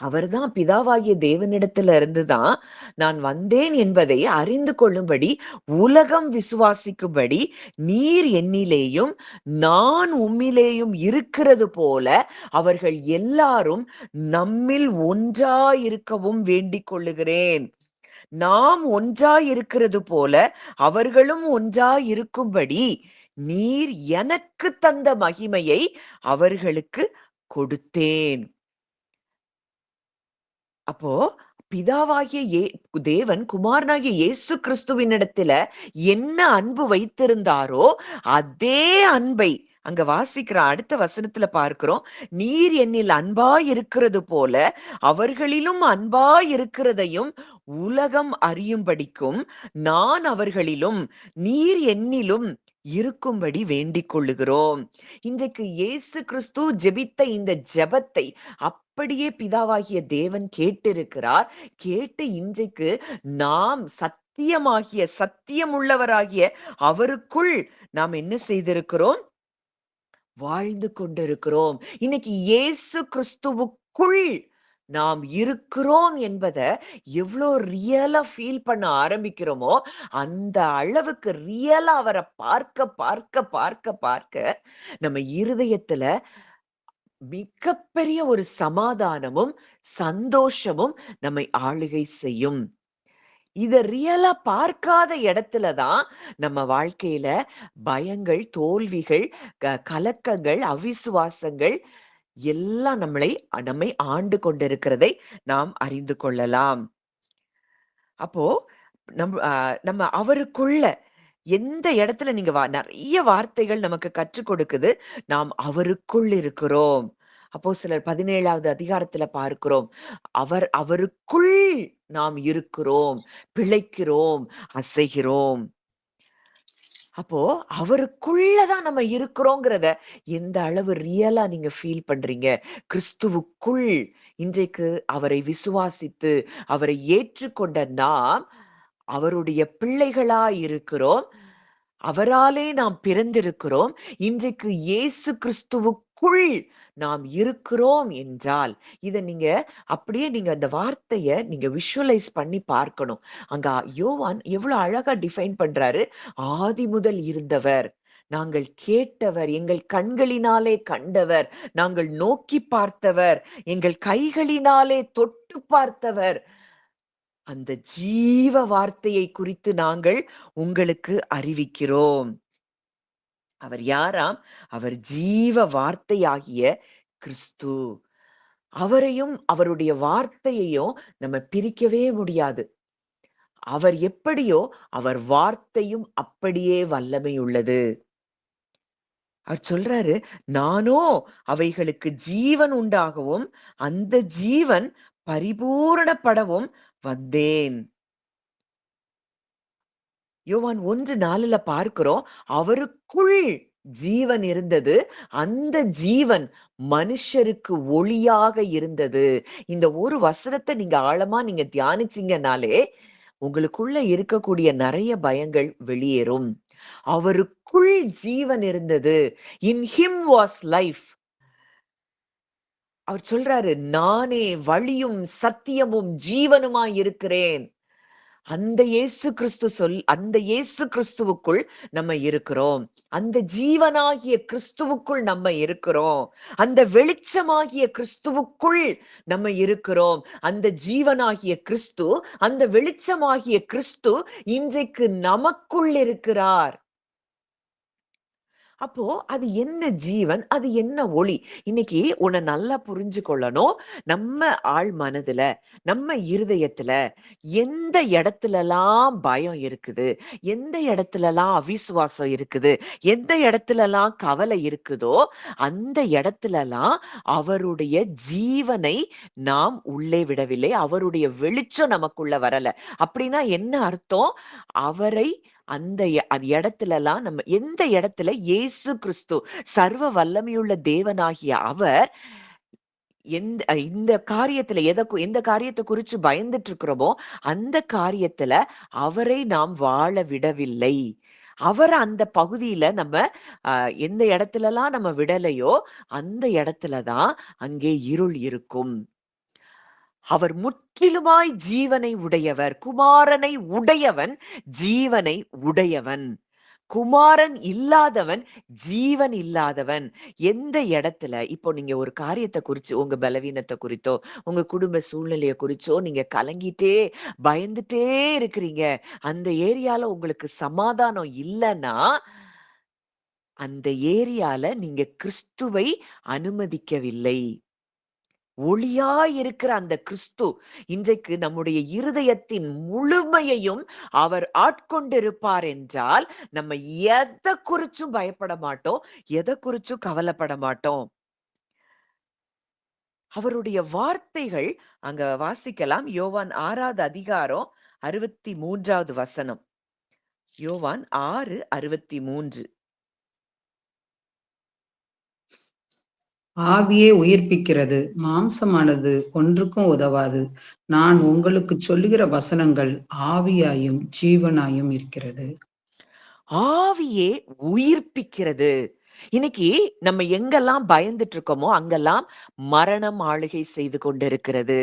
அவர்தான் பிதாவாகிய தேவனிடத்துல இருந்துதான் நான் வந்தேன் என்பதை அறிந்து கொள்ளும்படி, உலகம் விசுவாசிக்கும்படி நீர் என்னிலேயும் நான் உம்மிலேயும் இருக்கிறது போல அவர்கள் எல்லாரும் நம்மில் ஒன்றாயிருக்கவும் வேண்டிக் கொள்ளுகிறேன். நாம் ஒன்றாயிருக்கிறது போல அவர்களும் ஒன்றாயிருக்கும்படி நீர் எனக்கு தந்த மகிமையை அவர்களுக்கு கொடுத்தேன். அப்போ பிதாவாகிய தேவன் குமாரனாகிய இயேசு கிறிஸ்துவினிடத்துல என்ன அன்பு வைத்திருந்தாரோ அதே அன்பை அங்க வாசிக்கிற அடுத்த வசனத்துல பார்க்கிறோம். நீர் என்னில் அன்பாய் இருக்கிறது போல அவர்களிலும் அன்பாய் இருக்கிறதையும் உலகம் அறியும்படிக்கும் நான் அவர்களிலும் நீர் என்னிலும் இருக்கும்படி வேண்டிக் கொள்ளுகிறோம். இன்றைக்கு இயேசு கிறிஸ்து ஜெபித்த இந்த ஜெபத்தை அப்படியே பிதாவாகிய தேவன் கேட்டிருக்கிறார். கேட்டு இன்றைக்கு நாம் சத்தியமுள்ளவராகிய அவருக்குள் நாம் என்ன செய்திருக்கிறோம்? வாழ்ந்து கொண்டிருக்கிறோம். இன்னைக்கு இயேசு கிறிஸ்துவுக்குள் நாம் இருக்கிறோம் என்பத எவ்வளோ ரியலா ஃபீல் பண்ண ஆரம்பிக்கிறோமோ, அந்த அளவுக்கு ரியலா அவர பார்க்க, பார்க்க, பார்க்க, பார்க்க நம்ம இருதயத்துல மிகப்பெரிய ஒரு சமாதானமும், சந்தோஷமும் நம்மை ஆளுகை செய்யும். இத ரியலா பார்க்காத இடத்துல தான் நம்ம வாழ்க்கையில பயங்கள், தோல்விகள், கலக்கங்கள், அவிசுவாசங்கள் எல்லாம் நம்மை ஆண்டு கொண்டிருக்கிறதை நாம் அறிந்து கொள்ளலாம். அப்போ நம்ம அவருக்குள்ள எந்த இடத்துல நீங்க நெறைய வார்த்தைகள் நமக்கு கற்றுக் கொடுக்குது. நாம் அவருக்குள் இருக்கிறோம். அப்போஸ்தலர் 17வது அதிகாரத்துல பார்க்கிறோம். அவருக்குள் நாம் இருக்கிறோம், பிழைக்கிறோம், அசைகிறோம். அப்போ அவருக்குள்ள தான் நம்ம இருக்கிறோங்கிறத எந்த அளவு ரியலா நீங்க ஃபீல் பண்றீங்க? கிறிஸ்துவுக்குள் இன்றைக்கு அவரை விசுவாசித்து, அவரை ஏற்றுக்கொண்ட நாம் அவருடைய பிள்ளைகளாய் இருக்கிறோம். அவராலே நாம் பிறந்திருக்கிறோம். இன்றைக்கு இயேசு கிறிஸ்துவுக்குள் நாம் இருக்கிறோம் என்றால், இத நீங்க அப்படியே நீங்க அந்த வார்த்தைய நீங்க விஷுவலைஸ் பண்ணி பார்க்கணும். அங்க யோவான் எவ்வளவு அழகா டிஃபைன் பண்றாரு. ஆதி முதல் இருந்தவர். நாங்கள் கேட்டவர், எங்கள் கண்களினாலே கண்டவர், நாங்கள் நோக்கி பார்த்தவர், எங்கள் கைகளினாலே தொட்டு பார்த்தவர். அந்த ஜீவ வார்த்தையை குறித்து நாங்கள் உங்களுக்கு அறிவிக்கிறோம். அவர் யாராம்? அவர் ஜீவ வார்த்தையாகிய கிறிஸ்து. அவரையும் அவருடைய வார்த்தையையும் நம்ம பிரிக்கவே முடியாது. அவர் எப்படியோ அவர் வார்த்தையும் அப்படியே வல்லமை உள்ளது. அவர் சொல்றாரு, நானோ அவைகளுக்கு ஜீவன் உண்டாகவும் அந்த ஜீவன் பரிபூரணப்படவும் வந்தேன். யோவான் 1:4 பார்க்கிறோம். அவருக்குள் ஜீவன் இருந்தது. அந்த ஜீவன் மனுஷருக்கு ஒளியாக இருந்தது. இந்த ஒரு வசனத்த நீங்க ஆழமா நீங்க தியானிச்சீங்கனாலே, உங்களுக்குள்ள இருக்கக்கூடிய நெறைய பயங்கள் வெளியேறும். அவருக்குள் ஜீவன் இருந்தது. In him was life. அவர் சொல்றாரு, நானே வழியும், சத்தியமும், ஜீவனுமாய் இருக்கிறேன். அந்த இயேசு கிறிஸ்துவுக்குள் நம்ம இருக்கிறோம். அந்த ஜீவனாகிய கிறிஸ்துவுக்குள் நம்ம இருக்கிறோம். அந்த வெளிச்சமாகிய கிறிஸ்துவுக்குள் நம்ம இருக்கிறோம். அந்த ஜீவனாகிய கிறிஸ்து, அந்த வெளிச்சமாகிய கிறிஸ்து இன்றைக்கு நமக்குள் இருக்கிறார். அப்போ அது என்ன ஜீவன்? அது என்ன ஒளி? இன்னைக்கு உன்ன நல்லா புரிஞ்சு கொள்ளணும். நம்ம ஆழ் மனதுல, நம்ம இருதயத்துல எந்த இடத்துலலாம் பயம் இருக்குது, எந்த இடத்துலலாம் அவிசுவாசம் இருக்குது, எந்த இடத்துலலாம் கவலை இருக்குதோ, அந்த இடத்துலலாம் அவருடைய ஜீவனை நாம் உள்ளே விடவில்லை. அவருடைய வெளிச்சம் நமக்குள்ள வரல. அப்படின்னா என்ன அர்த்தம்? அவரை அந்த அது இடத்துலலாம் நம்ம எந்த இடத்துல இயேசு கிறிஸ்து சர்வ வல்லமையுள்ள தேவனாகிய அவர் இந்த காரியத்துல எந்த காரியத்தை குறிச்சு பயந்துட்டு இருக்கிறோமோ அந்த காரியத்துல அவரை நாம் வாழ விடவில்லை. அவர அந்த பகுதியில நம்ம எந்த இடத்துலலாம் நம்ம விடலையோ அந்த இடத்துலதான் அங்கே இருள் இருக்கும். அவர் முற்றிலுமாய் ஜீவனை உடையவர். குமாரனை உடையவன் ஜீவனை உடையவன். குமாரன் இல்லாதவன் ஜீவன் இல்லாதவன். எந்த இடத்துல இப்போ நீங்க ஒரு காரியத்தை குறிச்சு உங்க பலவீனத்தை குறித்தோ, உங்க குடும்ப சூழ்நிலையை குறிச்சோ நீங்க கலங்கிட்டே, பயந்துட்டே இருக்கிறீங்க. அந்த ஏரியால உங்களுக்கு சமாதானம் இல்லன்னா, அந்த ஏரியால நீங்க கிறிஸ்துவை அனுமதிக்கவில்லை. ஒளியாய் இருக்கிற அந்த கிறிஸ்து இன்றைக்கு நம்முடைய இருதயத்தின் முழுமையையும் அவர் ஆட்கொண்டிருப்பார் என்றால் நம்ம எதை குறிச்சும் பயப்பட மாட்டோம், எதை குறிச்சும் கவலைப்பட மாட்டோம். அவருடைய வார்த்தைகள் அங்க வாசிக்கலாம். யோவான் 6வது அதிகாரம் 63வது வசனம். யோவான் 6:63. ஆவியே உயிர்ப்பிக்கிறது, மாம்சமானது ஒன்றுக்கும் உதவாது. நான் உங்களுக்குச் சொல்லுகிற வசனங்கள் ஆவியாயும் ஜீவனாயும் இருக்கிறது. ஆவியே உயிர்ப்பிக்கிறது. இன்னைக்கு நம்ம எங்கெல்லாம் பயந்துட்டு இருக்கோமோ அங்கெல்லாம் மரணம் ஆளுகை செய்து கொண்டிருக்கிறது.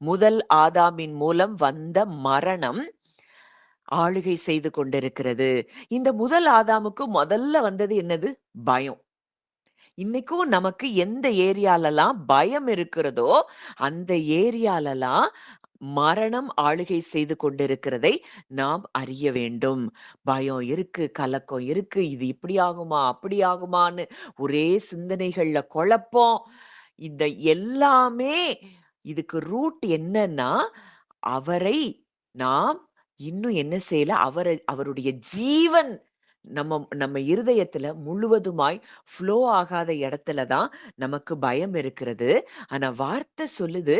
முதல் ஆதாமின் மூலம் வந்த மரணம் ஆளுகை செய்து கொண்டிருக்கிறது. இந்த முதல் ஆதாமுக்கு முதல்ல வந்தது என்னது? பயம். இன்னைக்கும் நமக்கு எந்த ஏரியாலலாம் பயம் இருக்கிறதோ, அந்த ஏரியாலலாம் மரணம் ஆளுகை செய்து கொண்டிருக்கிறதை நாம் அறிய வேண்டும். பயம் இருக்கு, கலக்கம் இருக்கு. இது இப்படி ஆகுமா? அப்படி ஆகுமான்னு ஒரே சிந்தனைகள்ல குழப்பம். இந்த எல்லாமே இதுக்கு ரூட் என்னன்னா, அவரை நாம் இன்னும் என்ன செய்யல? அவருடைய ஜீவன் நம்ம நம்ம இருதயத்துல முழுவதுமாய் ஃப்ளோ ஆகாத இடத்துல தான் நமக்கு பயம் இருக்கிறது. ஆனா வார்த்தை சொல்லுது,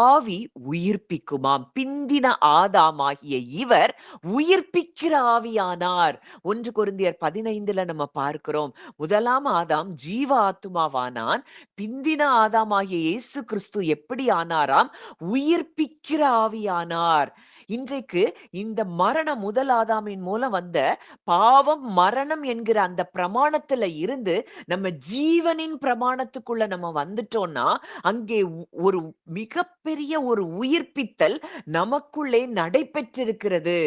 ஆவி உயிர்ப்பிக்குமாம். பிந்தின ஆதாமாகிய இவர் உயிர்ப்பிக்கிற ஆவியானார். 1 கொரிந்தியர் 15ல நம்ம பார்க்கிறோம். முதலாம் ஆதாம் ஜீவ ஆத்துமாவானான். பிந்தின ஆதாமாகிய இயேசு கிறிஸ்து எப்படி ஆனாராம்? உயிர்ப்பிக்கிற ஆவியானார். இன்றைக்கு இந்த மரணம் முதல் ஆதாமின் மூலம் வந்த பாவம், மரணம் என்கிற அந்த பிரமாணத்துல இருந்து நம்ம ஜீவனின் பிரமாணத்துக்குள்ள நம்ம வந்துட்டோம்னா, அங்கே ஒரு மிகப்பெரிய ஒரு உயிர்ப்பித்தல் நமக்குள்ளே நடைபெற்றிருக்கிறது.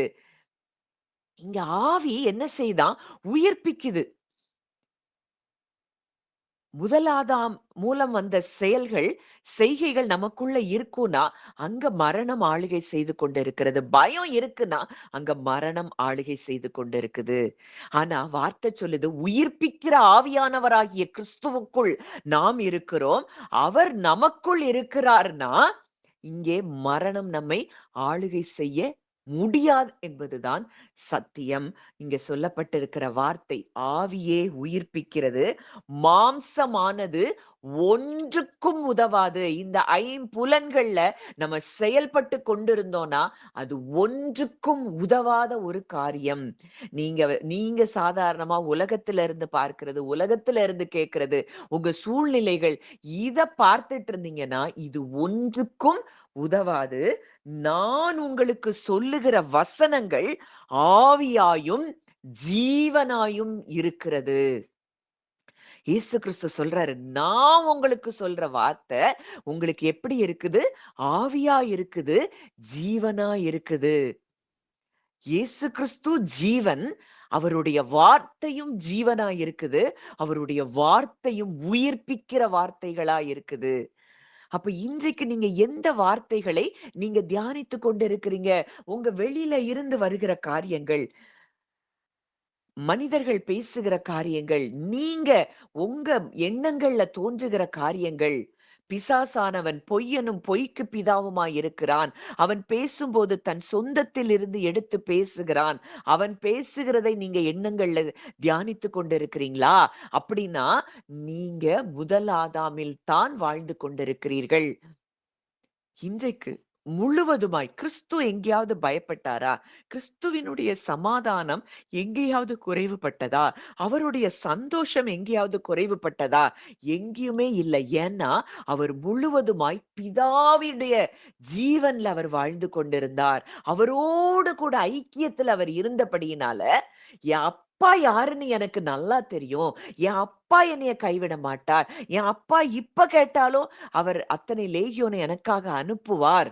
இங்க ஆவி என்ன செய்தான்? உயிர்ப்பிக்குது. முதலாதாம் மூலம் வந்த செயல்கள், செய்கைகள் நமக்குள்ள இருக்குன்னா, அங்க மரணம் ஆளுகை செய்து கொண்டிருக்கிறது. பயம் இருக்குன்னா, அங்க மரணம் ஆளுகை செய்து கொண்டிருக்குது. ஆனா வார்த்தை சொல்லுது, உயிர்ப்பிக்கிற ஆவியானவராகிய கிறிஸ்துவுக்குள் நாம் இருக்கிறோம். அவர் நமக்குள் இருக்கிறார்னா, இங்கே மரணம் நம்மை ஆளுகை செய்ய முடியாது என்பதுதான் சத்தியம். இங்க சொல்லப்பட்டிருக்கிற வார்த்தை ஆவியே உயிர்ப்பிக்கிறது. மாம்சமானது ஒன்றுக்கும் உதவாது. இந்த ஐம்புலன்கள்ல நம்ம செயல்பட்டு கொண்டிருந்தோம்னா, அது ஒன்றுக்கும் உதவாத ஒரு காரியம். நீங்க நீங்க சாதாரணமா உலகத்துல இருந்து பார்க்கிறது, உலகத்துல இருந்து கேட்கிறது, உங்க சூழ்நிலைகள் இத பார்த்துட்டு இருந்தீங்கன்னா, இது ஒன்றுக்கும் உதவாது. நான் உங்களுக்கு சொல்லுகிற வசனங்கள் ஆவியாயும் ஜீவனாயும் இருக்கிறது. இயேசு கிறிஸ்து சொல்றாரு, நான் உங்களுக்கு சொல்ற வார்த்தை உங்களுக்கு எப்படி இருக்குது? ஆவியா இருக்குது, ஜீவனா இருக்குது. இயேசு கிறிஸ்து ஜீவன். அவருடைய வார்த்தையும் ஜீவனா இருக்குது. அவருடைய வார்த்தையும் உயிர்ப்பிக்கிற வார்த்தைகளா இருக்குது. அப்ப இன்றைக்கு நீங்க எந்த வார்த்தைகளை நீங்க தியானித்துக் கொண்டிருக்கிறீங்க? உங்க வெளியில இருந்து வருகிற காரியங்கள், மனிதர்கள் பேசுகிற காரியங்கள், நீங்க உங்க எண்ணங்கள்ல தோன்றுகிற காரியங்கள். பிசாசானவன் பொய்யனும் பொய்க்கு பிதாவுமாய் இருக்கிறான். அவன் பேசும்போது தன் சொந்தத்தில் இருந்து எடுத்து பேசுகிறான். அவன் பேசுகிறதை நீங்க எண்ணங்கள்ல தியானித்துக் கொண்டிருக்கிறீங்களா? அப்படின்னா நீங்க முதல் ஆதாமில் தான் வாழ்ந்து கொண்டிருக்கிறீர்கள். இன்றைக்கு முழுவதுமாய் கிறிஸ்து எங்கேயாவது பயப்பட்டாரா? கிறிஸ்துவினுடைய சமாதானம் எங்கேயாவது குறைவுபட்டதா? அவருடைய சந்தோஷம் எங்கேயாவது குறைவுபட்டதா? எங்கேயுமே இல்லை. ஏன்னா அவர் முழுவதுமாய் பிதாவுடைய ஜீவன்ல அவர் வாழ்ந்து கொண்டிருந்தார். அவரோடு கூட ஐக்கியத்தில் அவர் இருந்தபடியினால, என் அப்பா யாருன்னு எனக்கு நல்லா தெரியும். என் அப்பா என்னைய கைவிட மாட்டார். என் அப்பா இப்ப கேட்டாலும் அவர் அத்தனை லேகியோனை எனக்காக அனுப்புவார்.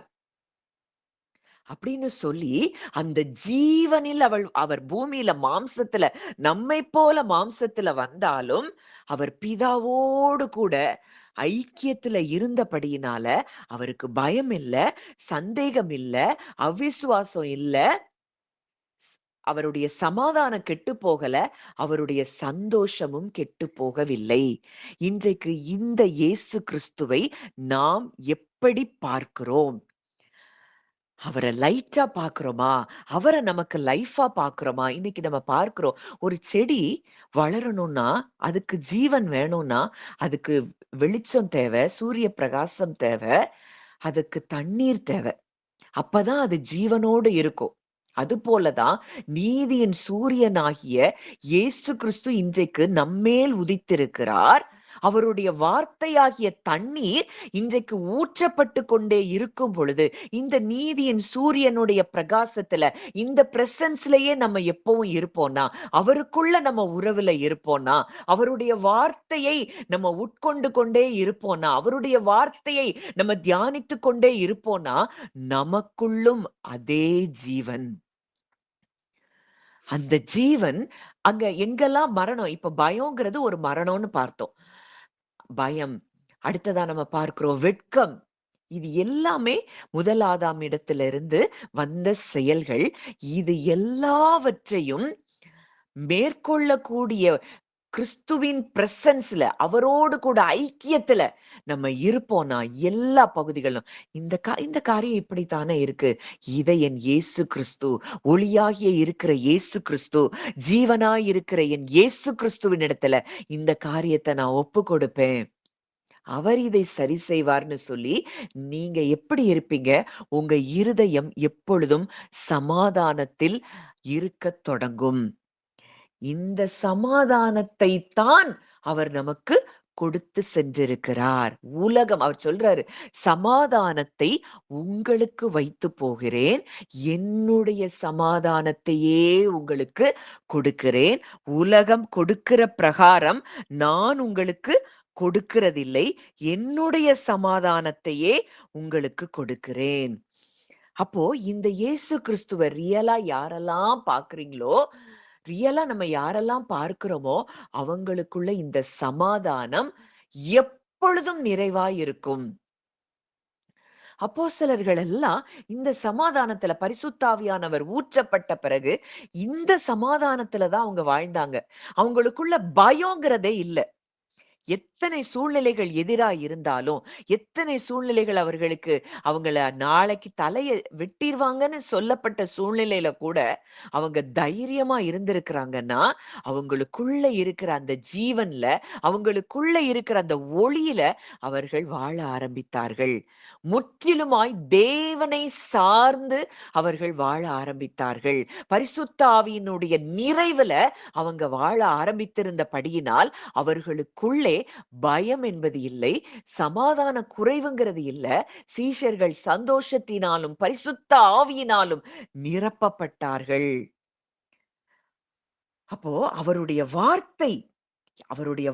அப்படின்னு சொல்லி அந்த ஜீவனில் அவர் பூமியில மாம்சத்துல நம்மைப் போல மாம்சத்துல வந்தாலும் அவர் பிதாவோடு கூட ஐக்கியத்துல இருந்தபடியினால அவருக்கு பயம் இல்ல, சந்தேகம் இல்ல, அவிசுவாசம் இல்ல. அவருடைய சமாதானம் கெட்டுப் போகல. அவருடைய சந்தோஷமும் கெட்டுப் போகவில்லை. இன்றைக்கு இந்த இயேசு கிறிஸ்துவை நாம் எப்படி பார்க்கிறோம்? அவர லைட்டா பார்க்கிறோமா? அவர நமக்கு லைஃபா பார்க்கிறோமா? இன்னைக்கு நம்ம பார்க்கிறோம். ஒரு செடி வளரணும்னா, அதுக்கு ஜீவன் வேணும்னா, அதுக்கு வெளிச்சம் தேவை, சூரிய பிரகாசம் தேவை, அதுக்கு தண்ணீர் தேவை. அப்பதான் அது ஜீவனோடு இருக்கும். அதுபோல தான் நீதியின் சூரியனாகிய இயேசு கிறிஸ்து இன்றைக்கு நம்மேல் உதித்திருக்கிறார். அவருடைய வார்த்தையாகிய தண்ணீர் இன்றைக்கு ஊற்றப்பட்டு கொண்டே இருக்கும் பொழுது, இந்த நீதியின் சூரியனுடைய பிரகாசத்துல, இந்த பிரசன்ஸ்லயே நம்ம எப்பவும் இருப்போம்னா, அவருக்குள்ள நம்ம உறவுல இருப்போம்னா, அவருடைய வார்த்தையை நம்ம உட்கொண்டு கொண்டே இருப்போம்னா, அவருடைய வார்த்தையை நம்ம தியானித்து கொண்டே இருப்போம்னா, நமக்குள்ளும் அதே ஜீவன். அந்த ஜீவன் அங்க எங்கெல்லாம் மரணம், இப்ப பயம்ங்கிறது ஒரு மரணம்னு பார்த்தோம். பயம். அடுத்ததா நம்ம பார்க்கிறோம் வெட்கம். இது எல்லாமே முதல் ஆதாம் இடத்திலிருந்து வந்த செயல்கள். இது எல்லாவற்றையும் மேற்கொள்ளக்கூடிய கிறிஸ்துவின் பிரசன்ஸ்ல, அவரோடு கூட ஐக்கியத்துல நம்ம இருப்போம்னா, எல்லா பகுதிகளும் இந்த காரியம் இப்படித்தானே இருக்கு. இதை என் இயேசு கிறிஸ்து, ஒளியாகிய இருக்கிற இயேசு கிறிஸ்து, ஜீவனாய் இருக்கிற என் இயேசு கிறிஸ்துவின் இடத்துல இந்த காரியத்தை நான் ஒப்பு கொடுப்பேன். அவர் இதை சரி செய்வார்னு சொல்லி நீங்க எப்படி இருப்பீங்க? உங்க இருதயம் எப்பொழுதும் சமாதானத்தில் இருக்கத் தொடங்கும். இந்த சமாதானத்தை தான் அவர் நமக்கு கொடுத்து சென்றிருக்கிறார். உலகம் அவர் சொல்றாரு, சமாதானத்தை உங்களுக்கு வைத்து போகிறேன். என்னுடைய சமாதானத்தையே உங்களுக்கு கொடுக்கிறேன். உலகம் கொடுக்கிற பிரகாரம் நான் உங்களுக்கு கொடுக்கிறதில்லை. என்னுடைய சமாதானத்தையே உங்களுக்கு கொடுக்கிறேன். அப்போ இந்த இயேசு கிறிஸ்துவ ரியலா யாரெல்லாம் பார்க்கிறீங்களோ, ரியலா நம்ம யாரெல்லாம் பார்க்கிறோமோ, அவங்களுக்குள்ள இந்த சமாதானம் எப்பொழுதும் நிறைவாய் இருக்கும். அப்போஸ்தலர்கள் எல்லாம் இந்த சமாதானத்துல பரிசுத்த ஆவியானவர் ஊற்றப்பட்ட பிறகு, இந்த சமாதானத்துல தான் அவங்க வாழ்ந்தாங்க. அவங்களுக்குள்ள பயம்ங்கிறதே இல்ல. எத்தனை சூழ்நிலைகள் எதிராய் இருந்தாலும், எத்தனை சூழ்நிலைகள் அவர்களுக்கு அவங்கள நாளைக்கு தலைய வெட்டிருவாங்கன்னு சொல்லப்பட்ட சூழ்நிலையில கூட, அவங்க தைரியமா இருந்திருக்கிறாங்கன்னா, அவங்களுக்குள்ள இருக்கிற அந்த ஜீவன்ல, அவங்களுக்குள்ள இருக்கிற அந்த ஒளியில அவர்கள் வாழ ஆரம்பித்தார்கள். முற்றிலுமாய் தேவனை சார்ந்து அவர்கள் வாழ ஆரம்பித்தார்கள். பரிசுத்த ஆவியினுடைய நிறைவுல அவங்க வாழ ஆரம்பித்திருந்தபடியினால், அவர்களுக்குள்ளே பயம் என்பது இல்லை, சமாதான குறைவுங்கிறது இல்ல. சீஷர்கள் சந்தோஷத்தினாலும் பரிசுத்த ஆவியினாலும் நிரப்பப்பட்டார்கள். அப்போ அவருடைய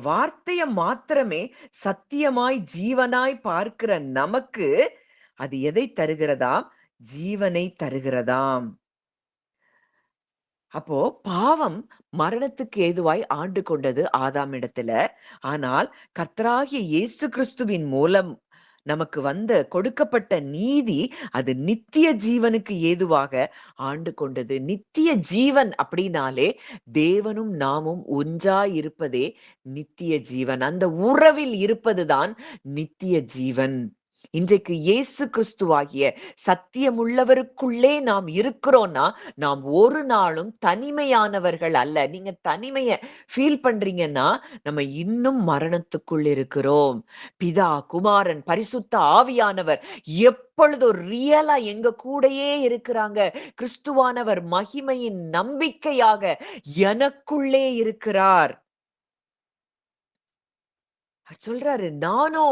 வார்த்தைய மாத்திரமே சத்தியமாய் ஜீவனாய் பார்க்கிற நமக்கு அது எதை தருகிறதாம்? ஜீவனை தருகிறதாம். அப்போ பாவம் மரணத்துக்கு ஏதுவாய் ஆண்டு கொண்டது ஆதாமிடத்துல. ஆனால் கர்த்தராகிய இயேசு கிறிஸ்துவின் மூலம் நமக்கு கொடுக்கப்பட்ட நீதி அது நித்திய ஜீவனுக்கு ஏதுவாக ஆண்டு கொண்டது. நித்திய ஜீவன் அப்படின்னாலே தேவனும் நாமும் ஒன்றாய் இருப்பதே நித்திய ஜீவன். அந்த உறவில் இருப்பதுதான் நித்திய ஜீவன். இன்றைக்கு இயேசு கிறிஸ்துவாகிய சத்தியமுள்ளவருக்குள்ளே நாம் இருக்கிறோம்னா, நாம் ஒரு நாளும் தனிமையானவர்கள் அல்ல. நீங்க தனிமைய ஃபீல் பண்றீங்கன்னா, நம்ம இன்னும் மரணத்துக்குள் இருக்கிறோம். பிதா, குமாரன், பரிசுத்த ஆவியானவர் எப்பொழுதும் ரியலா எங்க கூடயே இருக்கிறாங்க. கிறிஸ்துவானவர் மகிமையின் நம்பிக்கையாக எனக்குள்ளே இருக்கிறார். சொல்றாரு, நானோ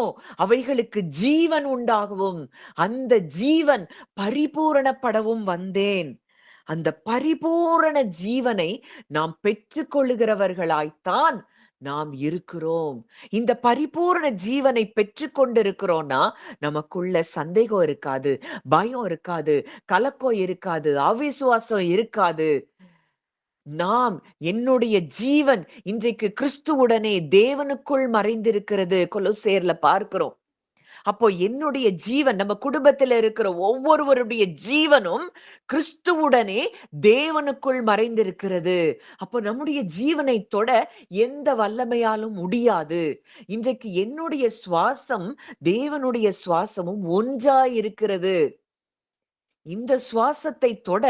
அவைகளுக்கு ஜீவன் உண்டாகவும் அந்த ஜீவன் பரிபூரணப்படவும் வந்தேன். அந்த பரிபூரண ஜீவனை நாம் பெற்றுக்கொள்ளுகிறவர்களாய்த்தான் நாம் இருக்கிறோம். இந்த பரிபூரண ஜீவனை பெற்றுக்கொண்டிருக்கிறோம்னா நமக்குள்ள சந்தேகம் இருக்காது, பயம் இருக்காது, கலக்கம் இருக்காது, அவிசுவாசம் இருக்காது. என்னுடைய ஜீவன் இன்றைக்கு கிறிஸ்துவுடனே தேவனுக்குள் மறைந்திருக்கிறது கொலோசேயர்ல பார்க்கிறோம். அப்போ என்னுடைய ஜீவன், நம்ம குடும்பத்துல இருக்கிற ஒவ்வொருவருடைய ஜீவனும் கிறிஸ்துவுடனே தேவனுக்குள் மறைந்திருக்கிறது. அப்போ நம்முடைய ஜீவனை தொட எந்த வல்லமையாலும் முடியாது. இன்றைக்கு என்னுடைய சுவாசம் தேவனுடைய சுவாசமும் ஒன்றாய் இருக்கிறது. இந்த சுவாசத்தை தொட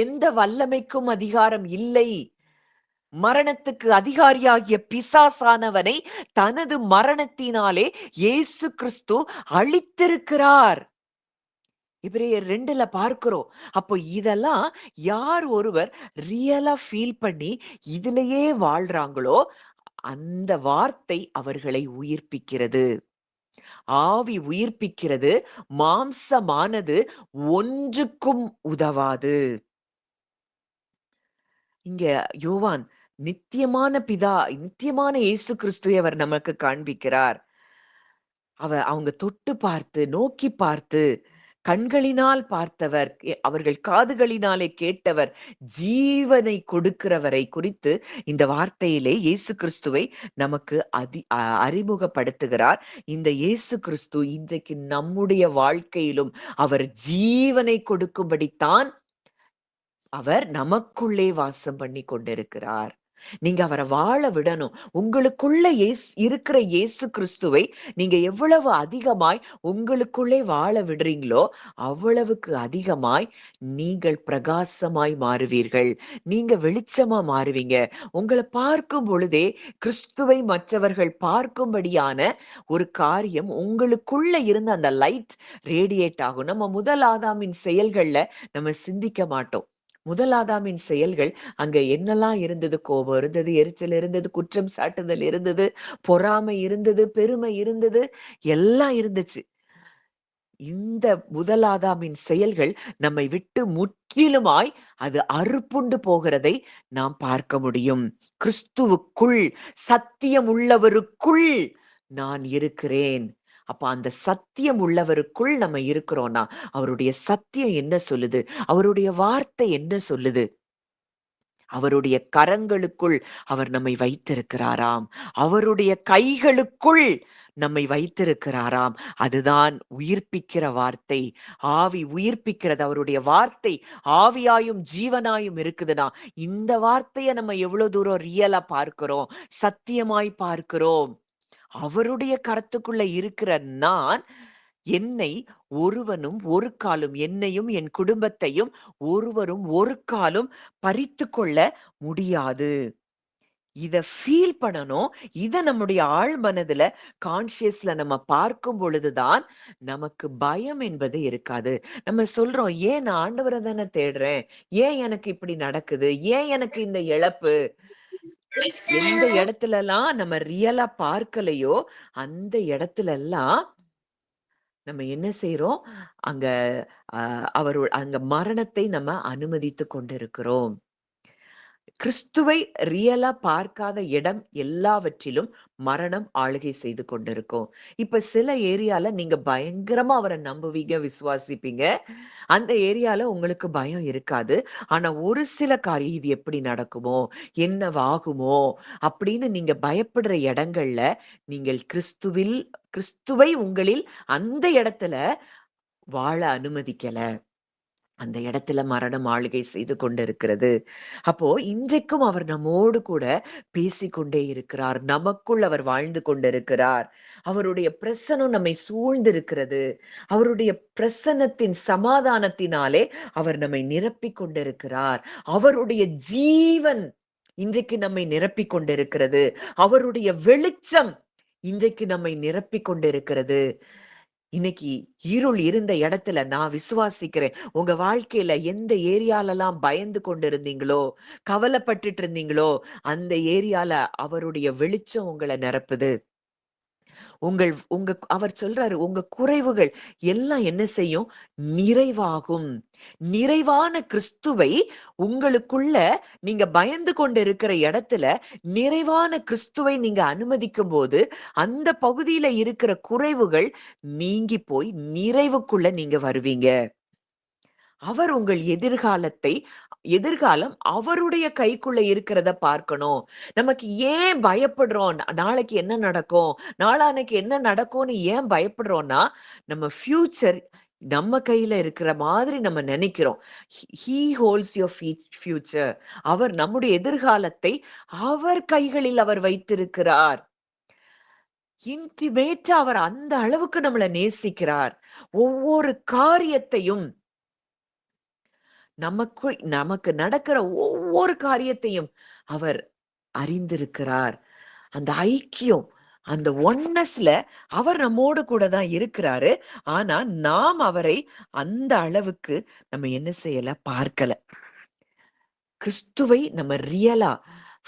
எந்த வல்லமைக்கும் அதிகாரம் இல்லை. மரணத்துக்கு அதிகாரியாகிய பிசாசானவனை தனது மரணத்தினாலே இயேசு கிறிஸ்து அழித்திருக்கிறார். எபிரேயர் 2ல பார்க்கிறோம். அப்போ இதெல்லாம் யார் ஒருவர் ரியலா ஃபீல் பண்ணி இதுலயே வாழ்றாங்களோ அந்த வார்த்தை அவர்களை உயிர்ப்பிக்கிறது. ஆவி உயிர்ப்பிக்கிறது, மாம்சமானது ஒன்றுக்கும் உதவாது. இங்க யோவான் நித்தியமான பிதா, நித்தியமான இயேசு கிறிஸ்துவை அவர் நமக்கு காண்பிக்கிறார். அவங்க தொட்டு பார்த்து, நோக்கி பார்த்து, கண்களினால் பார்த்தவர், அவர்கள் காதுகளினாலே கேட்டவர், ஜீவனை கொடுக்கிறவரை குறித்து இந்த வார்த்தையிலே இயேசு கிறிஸ்துவை நமக்கு அறிமுகப்படுத்துகிறார். இந்த இயேசு கிறிஸ்து இன்றைக்கு நம்முடைய வாழ்க்கையிலும் அவர் ஜீவனை கொடுக்கும்படித்தான் அவர் நமக்குள்ளே வாசம் பண்ணி கொண்டிருக்கிறார். நீங்க அவரை வாழ விடணும். உங்களுக்குள்ள இருக்கிற இயேசு கிறிஸ்துவை நீங்க எவ்வளவு அதிகமாய் உங்களுக்குள்ளே வாழ விடுறீங்களோ அவ்வளவுக்கு அதிகமாய் நீங்கள் பிரகாசமாய் மாறுவீர்கள். நீங்க வெளிச்சமா மாறுவீங்க. உங்களை பார்க்கும் பொழுதே கிறிஸ்துவை மற்றவர்கள் பார்க்கும்படியான ஒரு காரியம் உங்களுக்குள்ள இருந்த அந்த லைட் ரேடியேட் ஆகும். நம்ம முதல் ஆதாமின் செயல்கள்ல நம்ம சிந்திக்க மாட்டோம். முதல் ஆதாமின் செயல்கள் அங்க என்னெல்லாம் இருந்தது? கோபம் இருந்தது, எரிச்சல் இருந்தது, குற்றம் சாட்டுதல் இருந்தது, பொறாமை இருந்தது, பெருமை இருந்தது, எல்லாம் இருந்துச்சு. இந்த முதல் ஆதாமின் செயல்கள் நம்மை விட்டு முற்றிலுமாய் அது அறுப்புண்டு போகிறதை நாம் பார்க்க முடியும். கிறிஸ்துவுக்குள், சத்தியம் உள்ளவருக்குள் நான் இருக்கிறேன். அப்ப அந்த சத்தியம் உள்ளவருக்குள் நம்ம இருக்கிறோம்னா அவருடைய சத்தியம் என்ன சொல்லுது? அவருடைய வார்த்தை என்ன சொல்லுது? அவருடைய கரங்களுக்குள் அவர் நம்மை வைத்திருக்கிறாராம். அவருடைய கைகளுக்குள் நம்மை வைத்திருக்கிறாராம். அதுதான் உயிர்ப்பிக்கிற வார்த்தை. ஆவி உயிர்ப்பிக்கிறது. அவருடைய வார்த்தை ஆவியாயும் ஜீவனாயும் இருக்குதுன்னா இந்த வார்த்தையை நம்ம எவ்வளவு தூரம் ரியலா பார்க்கிறோம், சத்தியமாய் பார்க்கிறோம். அவருடைய கரத்துக்குள்ள இருக்கிற நான், என்னை ஒருவனும் ஒரு காலும், என்னையும் என் குடும்பத்தையும் ஒருவரும் ஒரு காலும் பறித்து கொள்ள முடியாது. இத ஃபீல் பண்ணணும். இத நம்முடைய ஆழ் மனதுல, கான்சியஸ்ல நம்ம பார்க்கும் பொழுதுதான் நமக்கு பயம் என்பது இருக்காது. நம்ம சொல்றோம், ஏன் நான் ஆண்டவரை தானே தேடுறேன், ஏன் எனக்கு இப்படி நடக்குது, ஏன் எனக்கு இந்த இழப்பு? எந்த இடத்துல எல்லாம் நம்ம ரியலா பார்க்கலையோ அந்த இடத்துல எல்லாம் நம்ம என்ன செய்றோம்? அங்க அங்க மரணத்தை நம்ம அனுமதித்து கொண்டிருக்கிறோம். கிறிஸ்துவை ரியலா பார்க்காத இடம் எல்லாவற்றிலும் மரணம் ஆளுகை செய்து கொண்டிருக்கும். இப்ப சில ஏரியால நீங்க பயங்கரமா அவரை நம்புவீங்க, விசுவாசிப்பீங்க. அந்த ஏரியால உங்களுக்கு பயம் இருக்காது. ஆனா ஒரு சில காரியம் இது எப்படி நடக்குமோ, என்னவாகுமோ அப்படின்னு நீங்க பயப்படுற இடங்கள்ல நீங்கள் கிறிஸ்துவை உங்களில் அந்த இடத்துல வாழ அனுமதிக்கல. அந்த இடத்துல மரணம் ஆளுகை செய்து கொண்டிருக்கிறது. அப்போ இன்றைக்கும் அவர் நம்மோடு கூட பேசிக்கொண்டே இருக்கிறார். நமக்குள் அவர் வாழ்ந்து கொண்டிருக்கிறார். அவருடைய பிரசன்னம் நம்மை சூழ்ந்திருக்கிறது. அவருடைய பிரசன்னத்தின் சமாதானத்தினாலே அவர் நம்மை நிரப்பிக் கொண்டிருக்கிறார். அவருடைய ஜீவன் இன்றைக்கு நம்மை நிரப்பிக் கொண்டிருக்கிறது. அவருடைய வெளிச்சம் இன்றைக்கு நம்மை நிரப்பிக் கொண்டிருக்கிறது. இன்னைக்கு இருள் இருந்த இடத்துல நான் விசுவாசிக்கிறேன், உங்க வாழ்க்கையில எந்த ஏரியாலெல்லாம் பயந்து கொண்டு இருந்தீங்களோ, கவலைப்பட்டுட்டு இருந்தீங்களோ, அந்த ஏரியால அவருடைய வெளிச்சம் உங்களை நிரப்புது. அவர் சொல்றாரு, உங்க குறைவுகள் எல்லாம் என்ன செய்யும்? நிறைவாகும். நிறைவான கிறிஸ்துவை உங்களுக்குள்ள நீங்க பயந்து கொண்டு இருக்கிற இடத்துல நிறைவான கிறிஸ்துவை நீங்க அனுமதிக்கும் போது அந்த பகுதியில இருக்கிற குறைவுகள் நீங்கி போய் நிறைவுக்குள்ள நீங்க வருவீங்க. அவர் உங்கள் எதிர்காலம் அவருடைய கைக்குள்ள இருக்கிறத பார்க்கணும். நமக்கு ஏன் பயப்படுறோம்? நாளைக்கு என்ன நடக்கும், நாளான்னைக்கு என்ன நடக்கும்னு ஏன் பயப்படுறோம்னா, நம்ம ஃபியூச்சர் நம்ம கையில இருக்கிற மாதிரி நம்ம நினைக்கிறோம். He holds your future. அவர் நம்முடைய எதிர்காலத்தை அவர் கைகளில் அவர் வைத்திருக்கிறார். இன்டிமேட்டா அவர் அந்த அளவுக்கு நம்மளை நேசிக்கிறார். ஒவ்வொரு காரியத்தையும் நமக்கு நடக்கிற ஒவ்வொரு காரியத்தையும் அவர் அறிந்திருக்கிறார். அந்த ஐக்கியம், அந்த ஒன்னஸ்ல அவர் நம்மோடு கூட தான் இருக்கிறாரு. ஆனா நாம் அவரை அந்த அளவுக்கு நம்ம என்ன செய்யல, பார்க்கல. கிறிஸ்துவை நம்ம ரியலா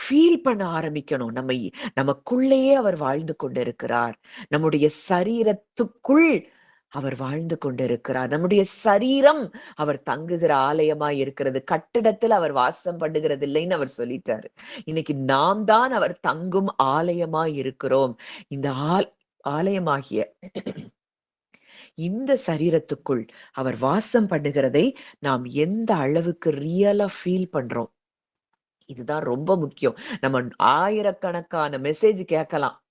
ஃபீல் பண்ண ஆரம்பிக்கணும். நமக்குள்ளேயே அவர் வாழ்ந்து கொண்டிருக்கிறார். நம்முடைய சரீரத்துக்குள் அவர் வாழ்ந்து கொண்டிருக்கிறார். நம்முடைய சரீரம் அவர் தங்குகிற ஆலயமாய் இருக்கிறது. கட்டிடத்தில் அவர் வாசம் பண்ணுகிறது இல்லைன்னு அவர் சொல்லிட்டாரு. இன்னைக்கு நாம் தான் அவர் தங்கும் ஆலயமாய் இருக்கிறோம். இந்த ஆலயமாகிய இந்த சரீரத்துக்குள் அவர் வாசம் பண்ணுகிறதை நாம் எந்த அளவுக்கு ரியலா ஃபீல் பண்றோம். இதுதான் ரொம்ப முக்கியம். நம்ம ஆயிரக்கணக்கான மெசேஜ் கேட்கலாம்.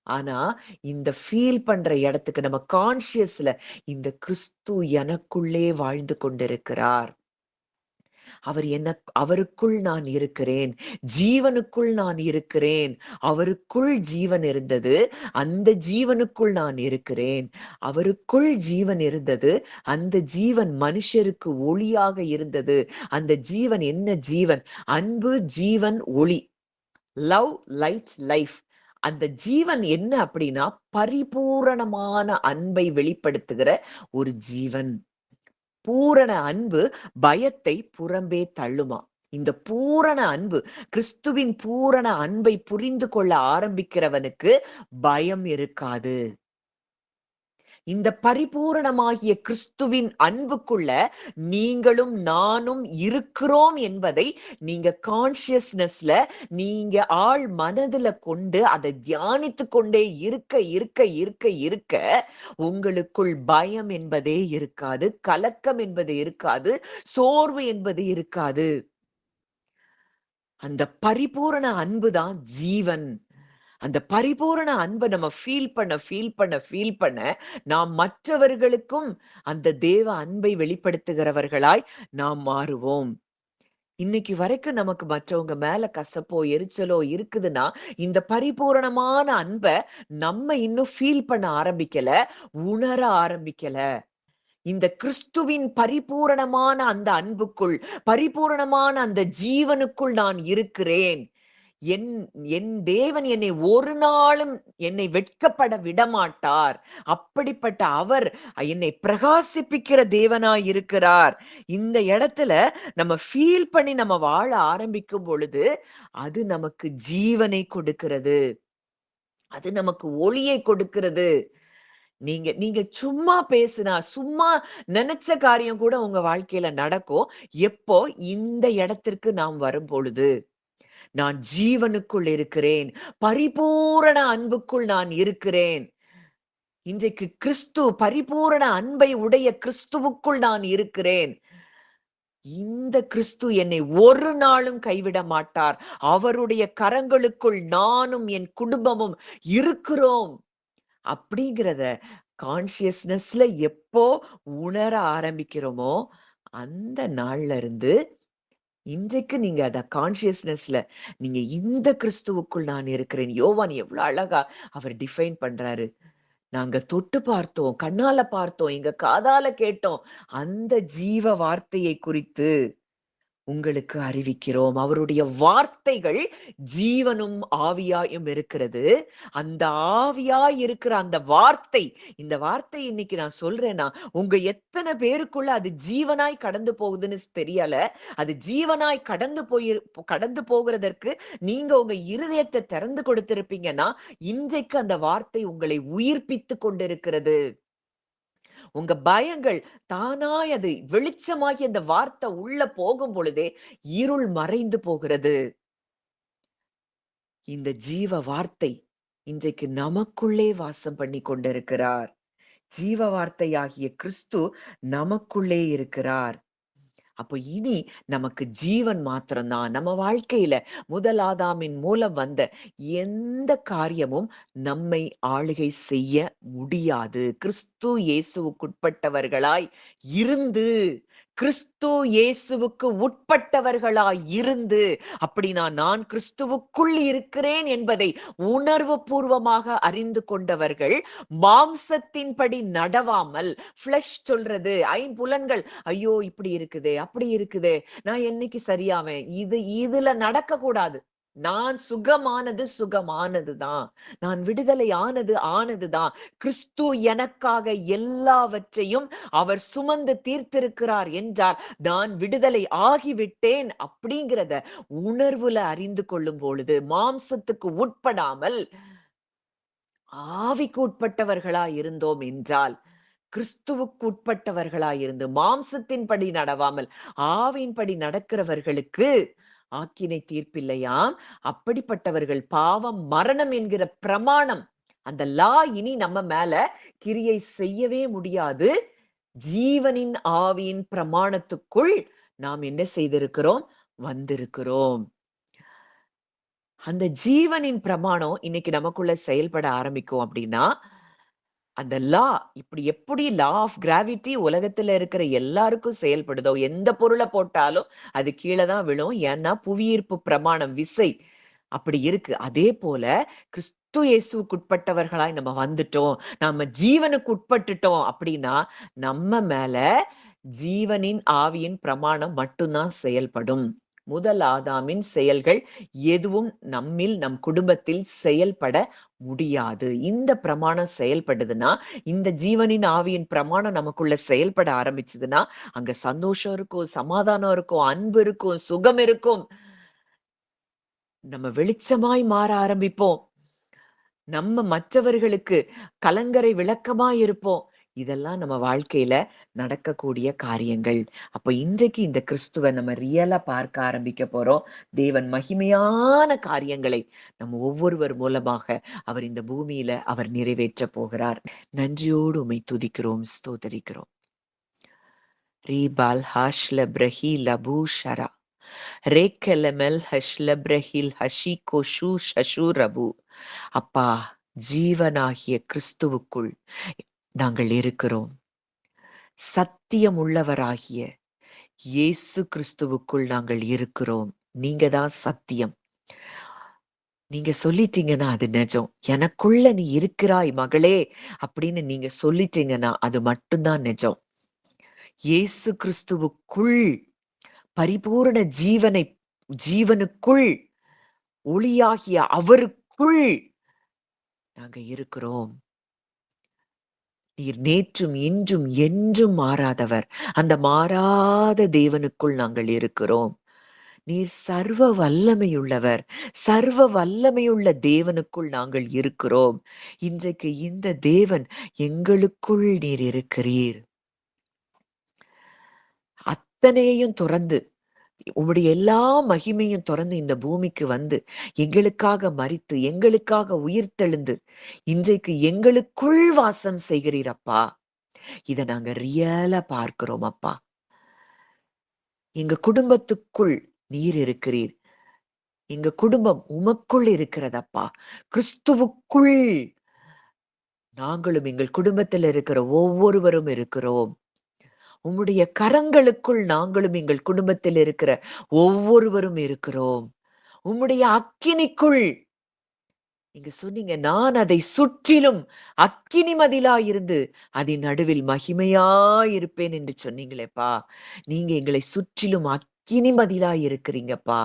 ஆனா, இந்த ஃபீல் பண்ற இடத்துக்கு நம்ம கான்ஷியஸ்ல இந்த கிறிஸ்து எனக்குள்ளே வாழ்ந்து கொண்டிருக்கிறார். அவருக்குள் நான் இருக்கிறேன். ஜீவனுக்குள் நான் இருக்கிறேன். அவருக்குள் ஜீவன் இருந்தது. அந்த ஜீவனுக்குள் நான் இருக்கிறேன். அவருக்குள் ஜீவன் இருந்தது. அந்த ஜீவன் மனுஷருக்கு ஒளியாக இருந்தது. அந்த ஜீவன் என்ன ஜீவன்? அன்பு, ஜீவன், ஒளி. Love, light, life. அந்த ஜீவன் என்ன அப்படின்னா, பரிபூரணமான அன்பை வெளிப்படுத்துகிற ஒரு ஜீவன். பூரண அன்பு பயத்தை புறம்பே தள்ளுமாம். இந்த பூரண அன்பு, கிறிஸ்துவின் பூரண அன்பை புரிந்து கொள்ள ஆரம்பிக்கிறவனுக்கு பயம் இருக்காது. இந்த பரிபூரணமாகிய கிறிஸ்துவின் அன்புக்குள்ள நீங்களும் நானும் இருக்கிறோம் என்பதை நீங்க கான்ஷியஸ்னஸ்ல நீங்க ஆழ் மனதுல கொண்டு அதை தியானித்து கொண்டே இருக்க இருக்க இருக்க இருக்க உங்களுக்குள் பயம் என்பதே இருக்காது, கலக்கம் என்பது இருக்காது, சோர்வு என்பது இருக்காது. அந்த பரிபூரண அன்புதான் ஜீவன். அந்த பரிபூரண அன்பை நம்ம ஃபீல் பண்ண நாம் மற்றவர்களுக்கும் அந்த தேவ அன்பை வெளிப்படுத்துகிறவர்களாய் நாம் மாறுவோம். இன்னைக்கு வரைக்கும் நமக்கு மற்றவங்க மேல கசப்போ எரிச்சலோ இருக்குதுன்னா இந்த பரிபூரணமான அன்பை நம்ம இன்னும் ஃபீல் பண்ண ஆரம்பிக்கல, உணர ஆரம்பிக்கல. இந்த கிறிஸ்துவின் பரிபூரணமான அந்த அன்புக்குள், பரிபூரணமான அந்த ஜீவனுக்குள் நான் இருக்கிறேன். என் என் தேவன் என்னை ஒரு நாளும் என்னை வெட்கப்பட விடமாட்டார். அப்படிப்பட்ட அவர் என்னை பிரகாசிப்பிக்கிற தேவனாய் இருக்கிறார். இந்த இடத்துல நம்ம ஃபீல் பண்ணி நம்ம வாழ ஆரம்பிக்கும் பொழுது அது நமக்கு ஜீவனை கொடுக்கிறது. அது நமக்கு ஒளியை கொடுக்கிறது. நீங்க நீங்க சும்மா பேசினா, சும்மா நினைச்ச காரியம் கூட உங்க வாழ்க்கையில நடக்கும். எப்போ இந்த இடத்திற்கு நாம் வரும் பொழுது, நான் ஜீவனுக்குள் இருக்கிறேன். பரிபூரண அன்புக்குள் நான் இருக்கிறேன். இன்றைக்கு கிறிஸ்து பரிபூரண அன்பை உடைய கிறிஸ்துவுக்குள் நான் இருக்கிறேன். இந்த கிறிஸ்து என்னை ஒரு நாளும் கைவிட மாட்டார். அவருடைய கரங்களுக்குள் நானும் என் குடும்பமும் இருக்கிறோம். அப்படிங்கிறத கான்ஷியஸ்னஸ்ல எப்போ உணர ஆரம்பிக்கிறோமோ, அந்த நாள்ல இருந்து இன்றைக்கு நீங்க அத கான்ஷியஸ்னஸ்ல நீங்க இந்த கிறிஸ்துவுக்குள் நான் இருக்கிறேன். யோவான் எவ்வளவு அழகா அவர் டிஃபைன் பண்றாரு. நாங்க தொட்டு பார்த்தோம், கண்ணால பார்த்தோம், எங்க காதால கேட்டோம். அந்த ஜீவ வார்த்தையை குறித்து உங்களுக்கு அறிவிக்கிறோம். அவருடைய வார்த்தைகள் ஜீவனும் ஆவியாயும் இருக்கிறது. அந்த ஆவியாய் இருக்கிற அந்த வார்த்தை, இந்த வார்த்தை இன்னைக்கு நான் சொல்றேன்னா, உங்க எத்தனை பேருக்குள்ள அது ஜீவனாய் கடந்து போகுதுன்னு தெரியல. அது ஜீவனாய் கடந்து போகிறதற்கு நீங்க உங்க இருதயத்தை திறந்து கொடுத்திருப்பீங்கன்னா, இன்றைக்கு அந்த வார்த்தை உங்களை உயிர்ப்பித்து கொண்டிருக்கிறது. உங்க பயங்கள் தானாய் அது வெளிச்சமாகி அந்த வார்த்தை உள்ள போகும் பொழுதே இருள் மறைந்து போகிறது. இந்த ஜீவ வார்த்தை இன்றைக்கு நமக்குள்ளே வாசம் பண்ணி கொண்டிருக்கிறார். ஜீவ வார்த்தையாகிய கிறிஸ்து நமக்குள்ளே இருக்கிறார். அப்போ இனி நமக்கு ஜீவன் மாத்திரம்தான். நம்ம வாழ்க்கையில முதல் ஆதாமின் மூலம் வந்த எந்த காரியமும் நம்மை ஆளுகை செய்ய முடியாது. கிறிஸ்து இயேசுவுக்குட்பட்டவர்களாய் இருந்து, கிறிஸ்து இயேசுவுக்கு உட்பட்டவர்களாய் இருந்து, அப்படின்னா நான் கிறிஸ்துவுக்குள் இருக்கிறேன் என்பதை உணர்வு பூர்வமாக அறிந்து கொண்டவர்கள் மாம்சத்தின்படி நடவாமல், ஃபிளஷ் சொல்றது ஐம்புலன்கள், ஐயோ இப்படி இருக்குதே, அப்படி இருக்குதே, நான் என்னைக்கு சரியாவேன், இதுல நடக்க கூடாது. நான் சுகமானது சுகமானதுதான். நான் விடுதலை ஆனதுதான். கிறிஸ்து எனக்காக எல்லாவற்றையும் அவர் சுமந்து தீர்த்திருக்கிறார் என்றால் நான் விடுதலை ஆகிவிட்டேன் அப்படிங்கிறத உணர்வுல அறிந்து கொள்ளும் பொழுது, மாம்சத்துக்கு உட்படாமல் ஆவிக்கு உட்பட்டவர்களா இருந்தோம் என்றால், கிறிஸ்துவுக்கு உட்பட்டவர்களா இருந்து மாம்சத்தின்படி நடவாமல் ஆவியின்படி நடக்கிறவர்களுக்கு ஆக்கினை தீர்ப்பில்லையாம். அப்படிப்பட்டவர்கள் பாவம் மரணம் என்கிற பிரமாணம், அந்த லா இனி நம்ம மேல கிரியை செய்யவே முடியாது. ஜீவனின் ஆவியின் பிரமாணத்துக்குள் நாம் என்ன செய்திருக்கிறோம்? வந்திருக்கிறோம். அந்த ஜீவனின் பிரமாணம் இன்னைக்கு நமக்குள்ள செயல்பட ஆரம்பிக்கும் அப்படின்னா, அந்த லா எப்படி லா ஆஃப் கிராவிட்டி உலகத்துல இருக்கிற எல்லாருக்கும் செயல்படுதோ, எந்த பொருள போட்டாலும் அது கீழ தான் விழும். ஏன்னா புவியீர்ப்பு பிரமாணம், விசை அப்படி இருக்கு. அதே போல கிறிஸ்து இயேசுவுக்குட்பட்டவர்களாய் நம்ம வந்துட்டோம். நம்ம ஜீவனுக்கு உட்பட்டுட்டோம் அப்படின்னா, நம்ம மேல ஜீவனின் ஆவியின் பிரமாணம் மட்டும் தான் செயல்படும். முதல் ஆதாமின் செயல்கள் எதுவும் நம்மில், நம் குடும்பத்தில் செயல்பட முடியாது. இந்த பிரமாணம் செயல்படுதுன்னா, இந்த ஜீவனின் ஆவியின் பிரமாணம் நமக்குள்ள செயல்பட ஆரம்பிச்சதுன்னா, அங்க சந்தோஷம் இருக்கும், சமாதானம் இருக்கும், அன்பு இருக்கும், சுகம் இருக்கும். நம்ம வெளிச்சமாய் மாற ஆரம்பிப்போம். நம்ம மற்றவர்களுக்கு கலங்கரை விளக்கமாய் இருப்போம். இதெல்லாம் நம்ம வாழ்க்கையில நடக்கக்கூடிய காரியங்கள். அப்ப இன்றைக்கு இந்த கிறிஸ்துவ நம்ம ரியலா பார்க்க ஆரம்பிக்க போறோம். தேவன் மகிமையான காரியங்களை நம்ம ஒவ்வொருவர் மூலமாக அவர் இந்த பூமியில அவர் நிறைவேற்ற போகிறார். நன்றியோடு உம்மை துதிக்கிறோம், ஸ்தோத்தரிக்கிறோம். ரீபால் ஹாஷ்ல பிரஹி லபு ஷரா ரேக்கெலமெல் ஹஷ்ல பிரஹில் ஹஷிகோ ஷூ ஷஷூ ரபு. அப்பா, ஜீவனாகிய கிறிஸ்துவுக்குள் நாங்கள் இருக்கிறோம். சத்தியம் உள்ளவராகிய இயேசு கிறிஸ்துவுக்குள் நாங்கள் இருக்கிறோம். நீங்க தான் சத்தியம். நீங்க சொல்லிட்டீங்கன்னா அது நிஜம். எனக்குள்ள நீ இருக்கிறாய் மகளே அப்படின்னு நீங்க சொல்லிட்டீங்கன்னா அது மட்டும்தான் நிஜம். இயேசு கிறிஸ்துவுக்குள் பரிபூரண ஜீவனுக்குள் ஒளியாகிய அவருக்குள் நாங்க இருக்கிறோம். நீர் நேற்றும் இன்றும் என்றும் மாறாதவர். அந்த மாறாத தேவனுக்குள் நாங்கள் இருக்கிறோம். நீர் சர்வ வல்லமையுள்ளவர். சர்வ வல்லமையுள்ள தேவனுக்குள் நாங்கள் இருக்கிறோம். இன்றைக்கு இந்த தேவன் எங்களுக்குள் நீர் இருக்கிறீர். அத்தனையையும் துறந்து உம்முடைய எல்லா மகிமையும் தொடர்ந்து இந்த பூமிக்கு வந்து எங்களுக்காக மரித்து எங்களுக்காக உயிர்த்தெழுந்து இன்றைக்கு எங்களுக்குள் வாசம் செய்கிறீர் அப்பா. இத நாங்க ரியலா பார்க்கிறோம் அப்பா. எங்க குடும்பத்துக்குள் நீர் இருக்கிறீர். எங்க குடும்பம் உமக்குள் இருக்கிறதப்பா. கிறிஸ்துவுக்குள் நாங்களும் எங்கள் குடும்பத்தில் இருக்கிற ஒவ்வொருவரும் இருக்கிறோம். உம்முடைய கரங்களுக்குள் நாங்களும் எங்கள் குடும்பத்தில் இருக்கிற ஒவ்வொருவரும் இருக்கிறோம். உம்முடைய அக்கினிக்குள் நீங்க சொன்னீங்க, நான் அதை சுற்றிலும் அக்கினி மதிலாயிருந்து அதன் நடுவில் மகிமையாயிருப்பேன் என்று சொன்னீங்களேப்பா. நீங்க எங்களை சுற்றிலும் அக்கினி மதிலாய் இருக்கிறீங்கப்பா.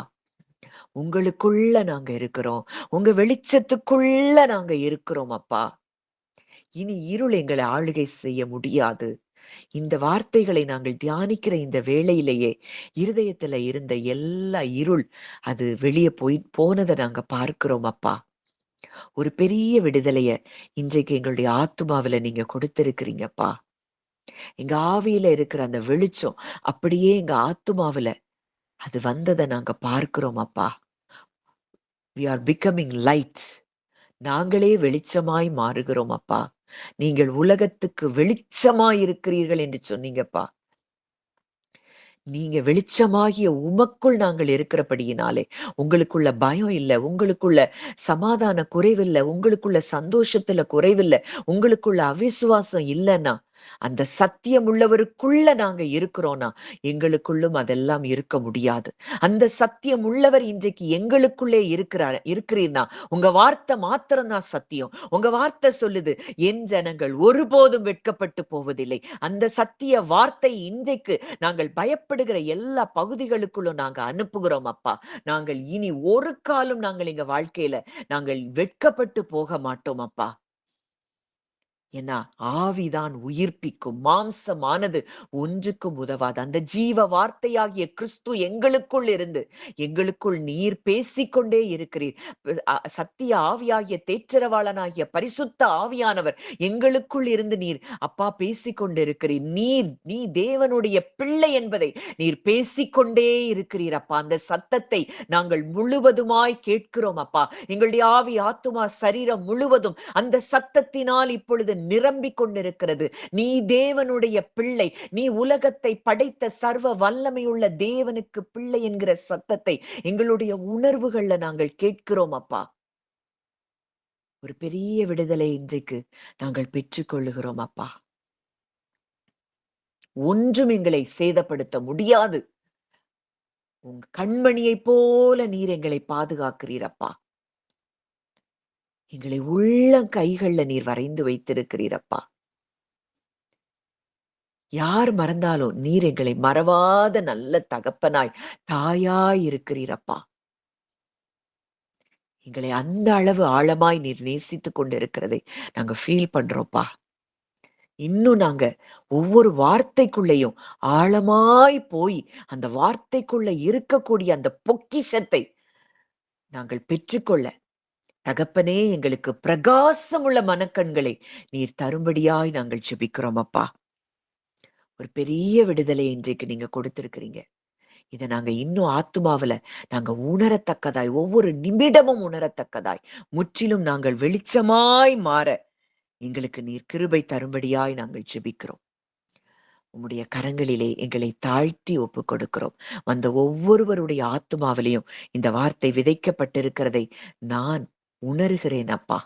உங்களுக்குள்ள நாங்க இருக்கிறோம். உங்க வெளிச்சத்துக்குள்ள நாங்க இருக்கிறோம் அப்பா. இனி இருள் எங்களை ஆளுகை செய்ய முடியாது. இந்த வார்த்தைகளை நாங்கள் தியானிக்கிற இந்த வேளையிலேயே இருதயத்துல இருந்த எல்லா இருள் அது வெளியே போனதை நாங்க பார்க்கிறோம் அப்பா. ஒரு பெரிய விடுதலைய இன்றைக்கு எங்களுடைய ஆத்துமாவில நீங்க கொடுத்திருக்கிறீங்கப்பா. எங்க ஆவியில இருக்கிற அந்த வெளிச்சம் அப்படியே எங்க ஆத்துமாவில அது வந்ததை நாங்க பார்க்கிறோம் அப்பா. we are becoming light. நாங்களே வெளிச்சமாய் மாறுகிறோம் அப்பா. நீங்கள் உலகத்துக்கு வெளிச்சமாய் இருக்கிறீர்கள் என்று சொன்னீங்கப்பா. நீங்க வெளிச்சமாகிய உமக்குள் நாங்கள் இருக்கிறபடியினாலே உங்களுக்குள்ள பயம் இல்ல, உங்களுக்குள்ள சமாதான குறைவில்ல, உங்களுக்குள்ள சந்தோஷத்துல குறைவில்ல, உங்களுக்குள்ள அவிசுவாசம் இல்லைன்னா அந்த சத்தியம் உள்ளவருக்குள்ள நாங்க இருக்கிறோம்னா எங்களுக்குள்ளும் அதெல்லாம் இருக்க முடியாது. அந்த சத்தியம் உள்ளவர் இன்றைக்கு எங்களுக்குள்ளே இருக்கிறீர்னா உங்க வார்த்தை மாத்திரம் தான் சத்தியம். உங்க வார்த்தை சொல்லுது, என் ஜனங்கள் ஒருபோதும் வெட்கப்பட்டு போவதில்லை. அந்த சத்திய வார்த்தை இன்றைக்கு நாங்கள் பயப்படுகிற எல்லா பகுதிகளுக்குள்ளும் நாங்க அனுப்புகிறோம் அப்பா. நாங்கள் இனி ஒரு காலம் நாங்கள் எங்க வாழ்க்கையில நாங்கள் வெட்கப்பட்டு போக மாட்டோம் அப்பா. ஏன்னா ஆவிதான் உயிர்ப்பிக்கும், மாம்சமானது ஒன்றுக்கும் உதவாது. அந்த ஜீவ வார்த்தையாகிய கிறிஸ்து எங்களுக்குள் இருந்து எங்களுக்குள் நீர் பேசிக்கொண்டே இருக்கிறீர். சத்திய ஆவியாகிய தேற்றரவாளனாகிய பரிசுத்த ஆவியானவர் எங்களுக்குள் இருந்து நீர் அப்பா பேசிக்கொண்டிருக்கிறீர். நீ தேவனுடைய பிள்ளை என்பதை நீர் பேசிக்கொண்டே இருக்கிறீர் அப்பா. அந்த சத்தத்தை நாங்கள் முழுவதுமாய் கேட்கிறோம் அப்பா. எங்களுடைய ஆவி, ஆத்துமா, சரீரம் முழுவதும் அந்த சத்தத்தினால் இப்பொழுது நிரம்பிக் கொண்டிருக்கிறது. நீ தேவனுடைய பிள்ளை, நீ உலகத்தை படைத்த சர்வ வல்லமையுள்ள தேவனுக்கு பிள்ளை என்கிற சத்தத்தை எங்களுடைய உணர்வுகள்ல நாங்கள் கேட்கிறோம் அப்பா. ஒரு பெரிய விடுதலை இன்றைக்கு நாங்கள் பெற்றுக்கொள்ளுகிறோம் அப்பா. ஒன்றும் எங்களை சேதப்படுத்த முடியாது. உங்க கண்மணியைப் போல நீர் எங்களை பாதுகாக்கிறீர் அப்பா. எங்களை கைகள்ல நீர் வரைந்து வைத்திருக்கிறீர் அப்பா. யார் மறந்தாலும் நீர் எங்களை மறவாத நல்ல தகப்பனாய், தாயாய் இருக்கிறீர் அப்பா. எங்களை அந்த அளவு ஆழமாய் நீர் நேசித்துக் கொண்டிருக்கிறதை நாங்க ஃபீல் பண்றோம்ப்பா. இன்னும் நாங்க ஒவ்வொரு வார்த்தைக்குள்ளேயும் ஆழமாய் போய் அந்த வார்த்தைக்குள்ள இருக்கக்கூடிய அந்த பொக்கிஷத்தை நாங்கள் பெற்றுக்கொள்ள தகப்பனே எங்களுக்கு பிரகாசமுள்ள மனக்கண்களை நீர் தரும்படியாய் நாங்கள் ஜெபிக்கிறோம் அப்பா. ஒரு பெரிய விடுதலை இன்றைக்கு நீங்க கொடுத்திருக்கிறீங்க. இத நாங்க இன்னும் ஆத்துமாவுல நாங்க உணரத்தக்கதாய், ஒவ்வொரு நிமிடமும் உணரத்தக்கதாய், முற்றிலும் நாங்கள் வெளிச்சமாய் மாற எங்களுக்கு நீர் கிருபை தரும்படியாய் நாங்கள் ஜெபிக்கிறோம். உம்முடைய கரங்களிலே எங்களை தாழ்த்தி ஒப்புக் கொடுக்கிறோம். வந்த ஒவ்வொருவருடைய ஆத்துமாவிலையும் இந்த வார்த்தை விதைக்கப்பட்டிருக்கிறதை நான் உணர்கிறேன் அப்பா.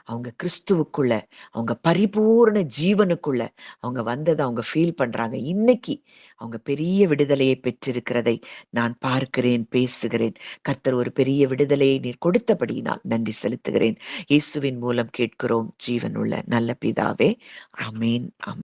அவங்க கிறிஸ்துவுக்குள்ள, அவங்க பரிபூர்ண ஜீவனுக்குள்ள அவங்க வந்ததை அவங்க ஃபீல் பண்றாங்க. இன்னைக்கு அவங்க பெரிய விடுதலையை பெற்றிருக்கிறதை நான் பார்க்கிறேன், பேசுகிறேன். கர்த்தர் ஒரு பெரிய விடுதலையை நீர் கொடுத்தபடியினால் நன்றி செலுத்துகிறேன். இயேசுவின் மூலம் கேட்கிறோம் ஜீவனுள்ள நல்ல பிதாவே. ஆமென்.